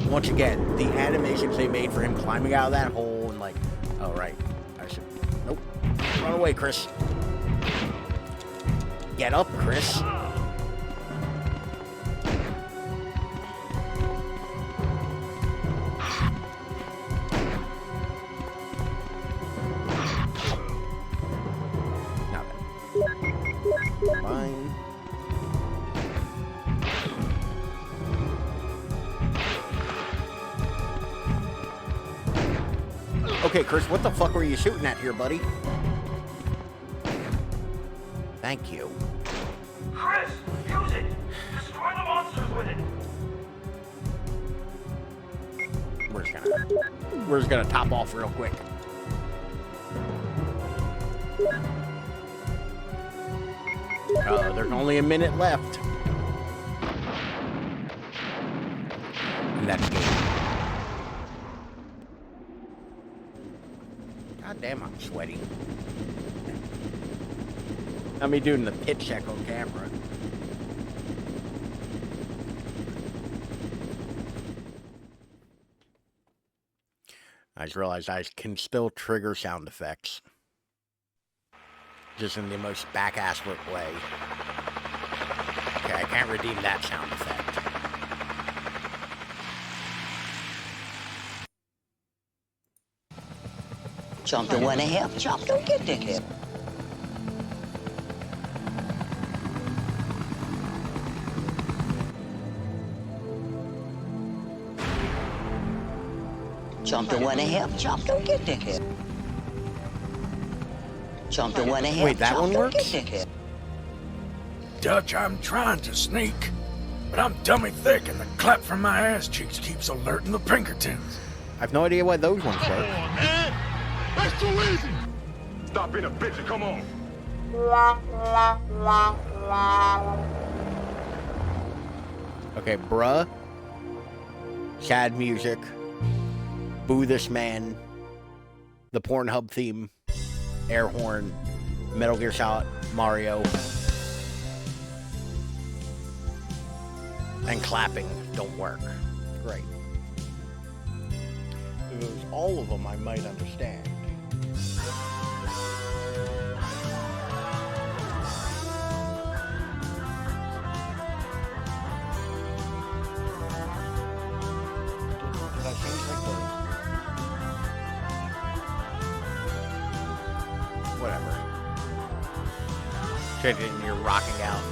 Once again, the animations they made for him climbing out of that hole and like, oh right, I should, nope. Run away, Chris. Get up, Chris. Now then. Fine. Okay, Chris, what the fuck were you shooting at here, buddy? Thank you. Chris, use it! Destroy the monsters with it! We're just gonna top off real quick. There's only a minute left. And that's game. God damn, I'm sweaty. Not me doing the pit check on camera. I just realized I can still trigger sound effects. Just in the most back-ass-work way. Okay, I can't redeem that sound effect. Chomp don't want to help. Chomp don't get the help. Chomp don't want to help. Chomp don't get the help. Chomp don't want to help. Wait, that Chomp one don't works? get the help. Dutch, I'm trying to sneak, but I'm dummy thick and the clap from my ass cheeks keeps alerting the Pinkertons. I have no idea why those ones work. Man, that's too easy. Stop being a bitch and come on. Okay, bruh. Sad music. Boo this man. The Pornhub theme. Air horn. Metal Gear Solid. Mario. And clapping don't work. Great. If it was all of them, I might understand. Did I change like the... Whatever. Change it and you're rocking out.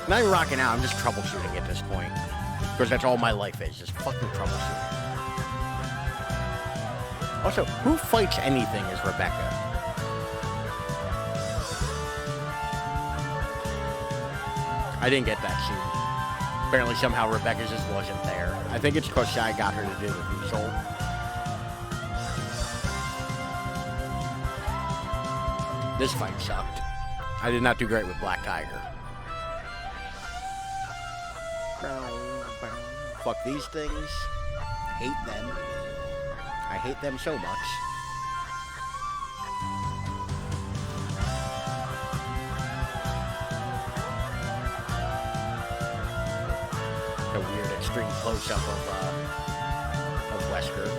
Not even rocking out, I'm just troubleshooting at this point. Because that's all my life is, just fucking troubleshooting. Also, who fights anything as Rebecca? I didn't get that scene. Apparently, somehow Rebecca just wasn't there. I think it's because I got her to do the visual. This fight sucked. I did not do great with Black Tiger. Fuck these things. Hate them. I hate them so much. A weird extreme close-up of Wesker.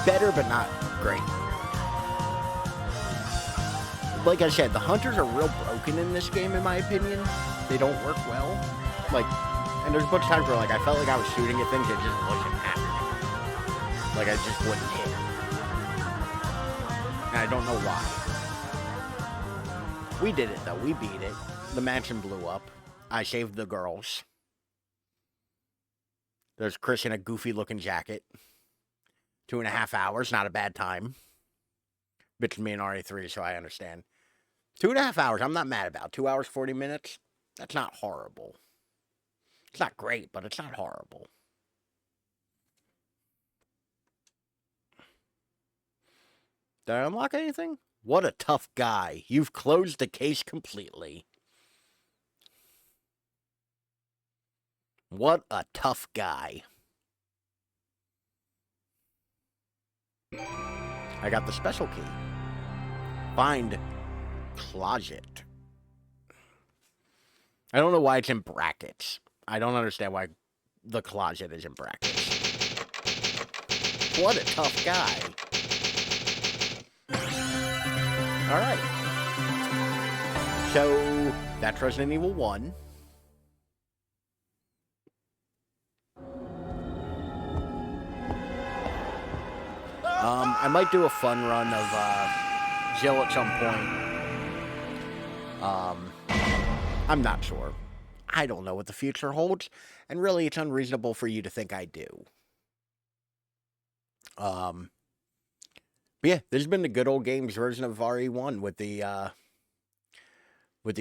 Better, but not great. Like I said, the hunters are real broken in this game, in my opinion. They don't work well. Like, and there's a bunch of times where, like, I felt like I was shooting at things that just wasn't happening. Like, I just wouldn't hit. And I don't know why. We did it, though. We beat it. The mansion blew up. I saved the girls. There's Chris in a goofy-looking jacket. 2.5 hours, not a bad time. Bitch me in RE3, so I understand. 2.5 hours, I'm not mad about. 2 hours, 40 minutes, that's not horrible. It's not great, but it's not horrible. Did I unlock anything? What a tough guy. You've closed the case completely. What a tough guy. I got the special key. Find closet. I don't know why it's in brackets. I don't understand why the closet is in brackets. What a tough guy. Alright. So, that's Resident Evil 1. I might do a fun run of Jill at some point. I'm not sure. I don't know what the future holds, and really it's unreasonable for you to think I do. But yeah, this has been the good old games version of RE1 with the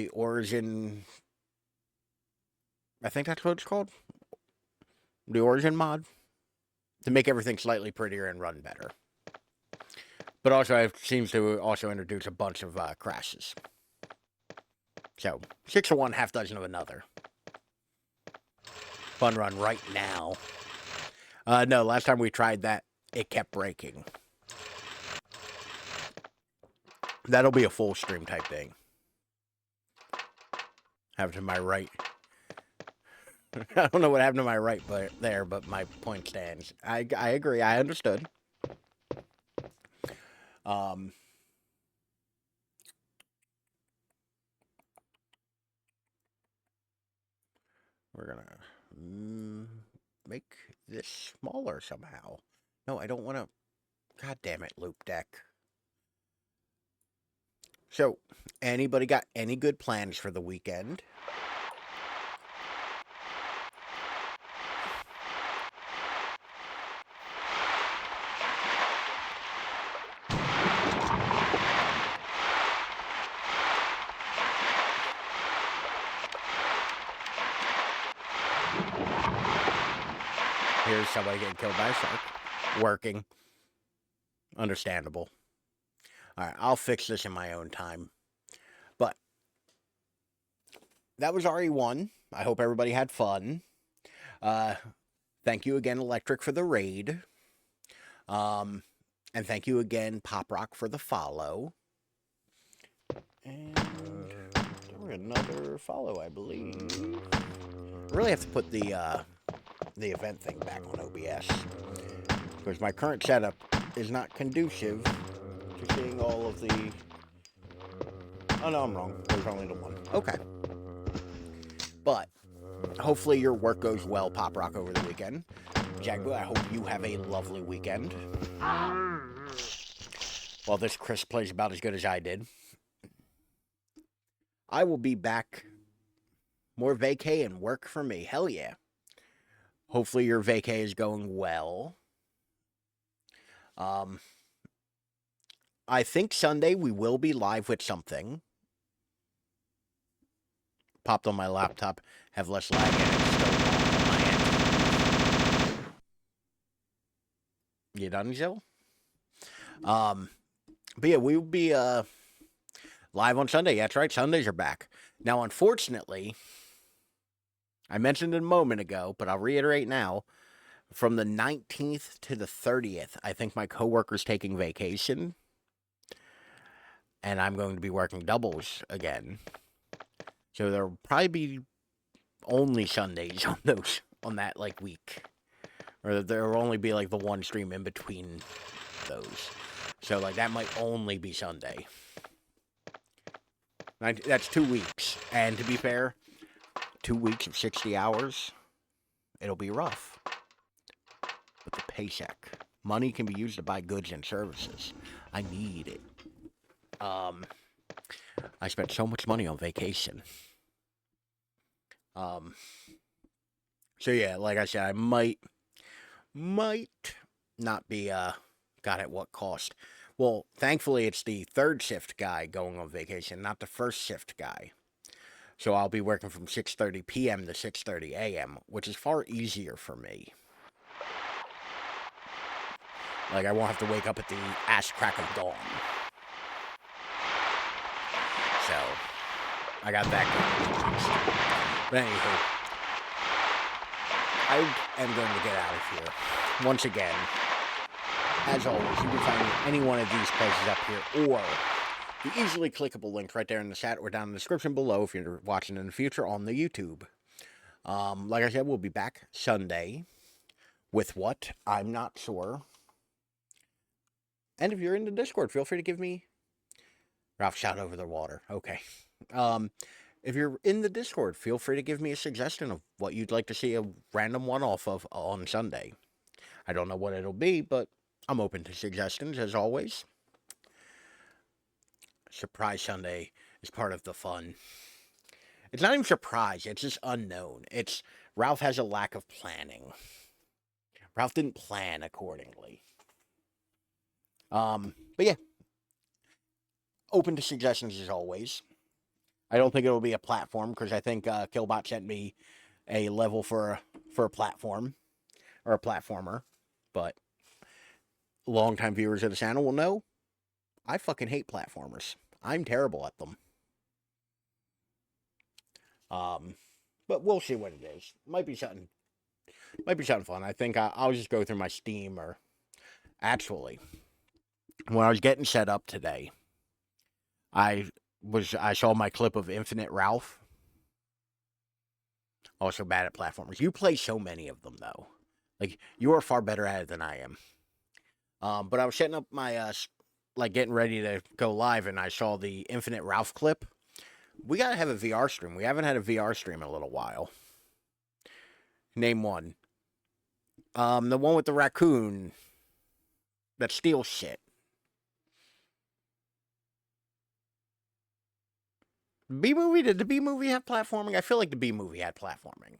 Origin, I think that's what it's called. The Origin mod. To make everything slightly prettier and run better. But also, it seems to also introduce a bunch of crashes. So, 6 of one, half dozen of another. Fun run right now. No, last time we tried that, it kept breaking. That'll be a full stream type thing. Have to my right. I don't know what happened to my right there, but my point stands. I agree. I understood. We're gonna make this smaller somehow. No, I don't want to. God damn it, loop deck. So, anybody got any good plans for the weekend? Here's somebody getting killed by a shark. Working. Understandable. Alright, I'll fix this in my own time. But, that was RE1. I hope everybody had fun. Thank you again, Electric, for the raid. And thank you again, Pop Rock, for the follow. And there were another follow, I believe. I really have to put the event thing back on OBS. Because my current setup is not conducive to seeing all of the... Oh, no, I'm wrong. There's only the one. Okay. But, hopefully your work goes well, Pop Rock, over the weekend. Jagu, I hope you have a lovely weekend. While this Chris plays about as good as I did. I will be back More vacay and work for me. Hell yeah. Hopefully your vacay is going well. I think Sunday we will be live with something. Popped on my laptop, have less lag, and it's still on my end. You done, Jill? But yeah, we will be live on Sunday. That's right, Sundays are back. Now, unfortunately, I mentioned it a moment ago, but I'll reiterate now. From the 19th to the 30th, I think my coworker's taking vacation. And I'm going to be working doubles again. So there'll probably be only Sundays on that like week. Or there'll only be like the one stream in between those. So like that might only be Sunday. That's 2 weeks. And to be fair, 2 weeks of 60 hours, it'll be rough. But the paycheck. Money can be used to buy goods and services. I need it. I spent so much money on vacation. So yeah, like I said, I might not be, God, at what cost? Well, thankfully, it's the third shift guy going on vacation, not the first shift guy. So I'll be working from 6:30 p.m. to 6:30 a.m., which is far easier for me. Like, I won't have to wake up at the ass crack of dawn. So, I got that going. But anywho, I am going to get out of here. Once again, as always, you can find me any one of these places up here, or the easily clickable link right there in the chat or down in the description below if you're watching in the future on the YouTube. Like I said, we'll be back Sunday with what? I'm not sure. And if you're in the Discord, feel free to give me... Ralph shot over the water. Okay. If you're in the Discord, feel free to give me a suggestion of what you'd like to see a random one-off of on Sunday. I don't know what it'll be, but I'm open to suggestions, as always. Surprise Sunday is part of the fun. It's not even surprise, it's just unknown. It's Ralph has a lack of planning. Ralph didn't plan accordingly. But yeah. Open to suggestions as always. I don't think it'll be a platform, because I think Killbot sent me a level for a platform. Or a platformer. But longtime viewers of the channel will know I fucking hate platformers. I'm terrible at them. But we'll see what it is. Might be something fun. I think I'll just go through my Steam, or actually, when I was getting set up today, I saw my clip of Infinite Ralph. Also bad at platformers. You play so many of them though. Like, you are far better at it than I am. But I was setting up my like getting ready to go live, and I saw the Infinite Ralph clip. We gotta have a VR stream. We haven't had a VR stream in a little while. Name one. The one with the raccoon that steals shit. B-movie? Did the B-movie have platforming? I feel like the B-movie had platforming.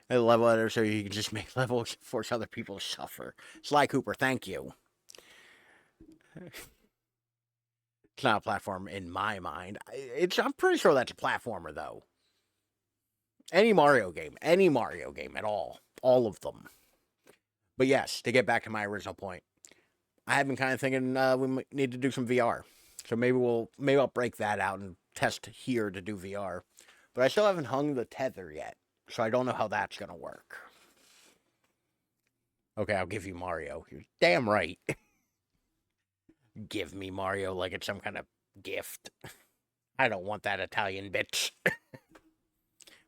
A level editor so you can just make levels, force other people to suffer. Sly Cooper, thank you. It's not a platform in my mind. I'm pretty sure that's a platformer, though. Any Mario game at all. All of them. But yes, to get back to my original point, I have been kind of thinking we need to do some VR. So maybe I'll break that out and test here to do VR. But I still haven't hung the tether yet, so I don't know how that's gonna work. Okay, I'll give you Mario. You're damn right. Give me Mario like it's some kind of gift. I don't want that Italian bitch.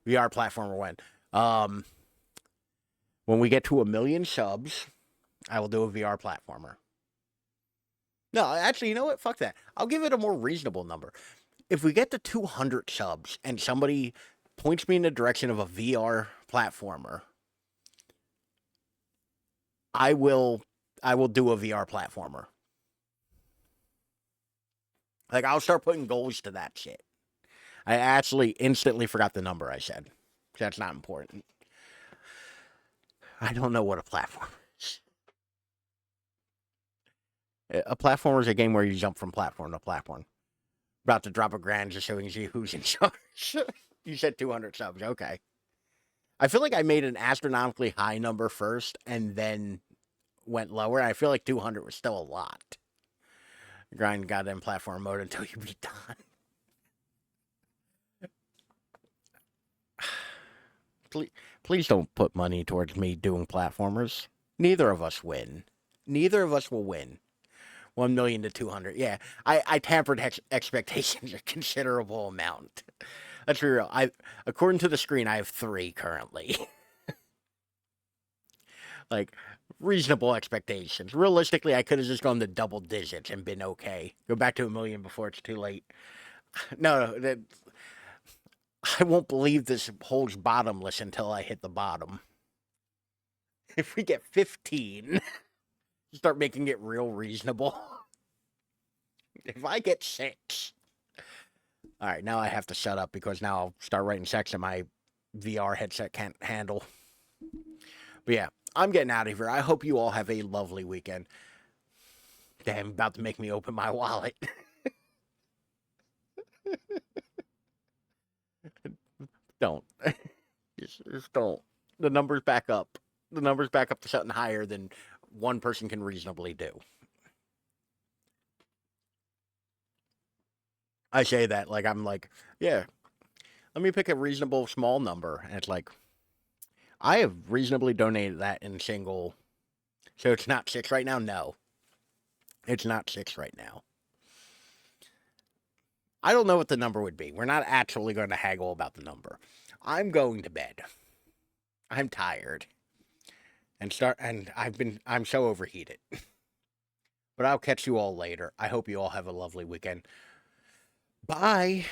VR platformer when we get to 1 million subs, I will do a VR platformer. No, actually, you know what? Fuck that. I'll give it a more reasonable number. If we get to 200 subs and somebody points me in the direction of a VR platformer, I will do a VR platformer. Like, I'll start putting goals to that shit. I actually instantly forgot the number I said. That's not important. I don't know what a platform is. A platformer is a game where you jump from platform to platform. About to drop a grand just showing you who's in charge. You said 200 subs. Okay. I feel like I made an astronomically high number first and then went lower. I feel like 200 was still a lot. Grind goddamn platform mode until you beat done. Please don't put money towards me doing platformers. Neither of us win. Neither of us will win. 1 million to 200. Yeah, I tampered expectations a considerable amount. Let's be real. According to the screen, I have 3 currently. Like, reasonable expectations. Realistically, I could have just gone to double digits and been okay. Go back to 1 million before it's too late. No, I won't believe this holds bottomless until I hit the bottom. If we get 15, start making it real reasonable. If I get 6. All right, now I have to shut up because now I'll start writing checks that my VR headset can't handle. But yeah, I'm getting out of here. I hope you all have a lovely weekend. Damn, about to make me open my wallet. Don't. Just don't. The numbers back up. The numbers back up to something higher than one person can reasonably do. I say that like I'm like, yeah, let me pick a reasonable small number. And it's like, I have reasonably donated that in single. So it's not 6 right now? No. It's not 6 right now. I don't know what the number would be. We're not actually going to haggle about the number. I'm going to bed. I'm tired. I'm so overheated. But I'll catch you all later. I hope you all have a lovely weekend. Bye.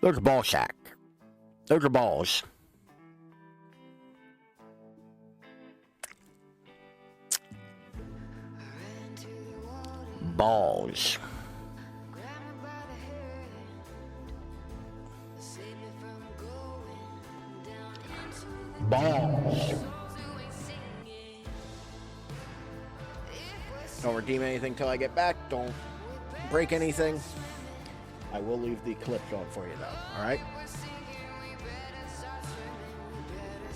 There's a ball sack. Those are balls. Balls. Balls. Don't redeem anything till I get back. Don't break anything. I will leave the clips on for you, though. All right?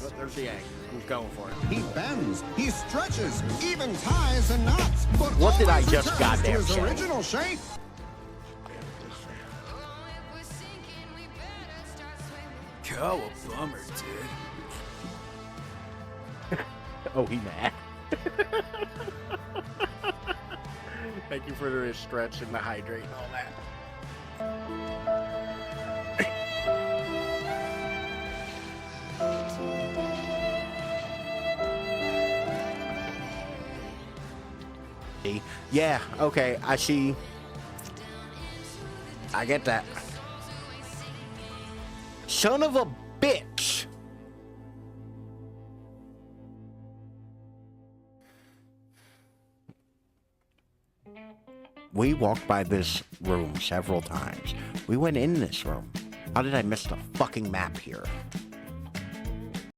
Oh, there's the egg. Who's going for it? He bends, he stretches, even ties and knots. But what did I always just returns goddamn to his say? original shape. Oh, a bummer, dude. Oh, he mad. Thank you for the stretch and the hydrate and all that. Yeah, okay, I see. I get that. Son of a bitch! We walked by this room several times. We went in this room. How did I miss the fucking map here?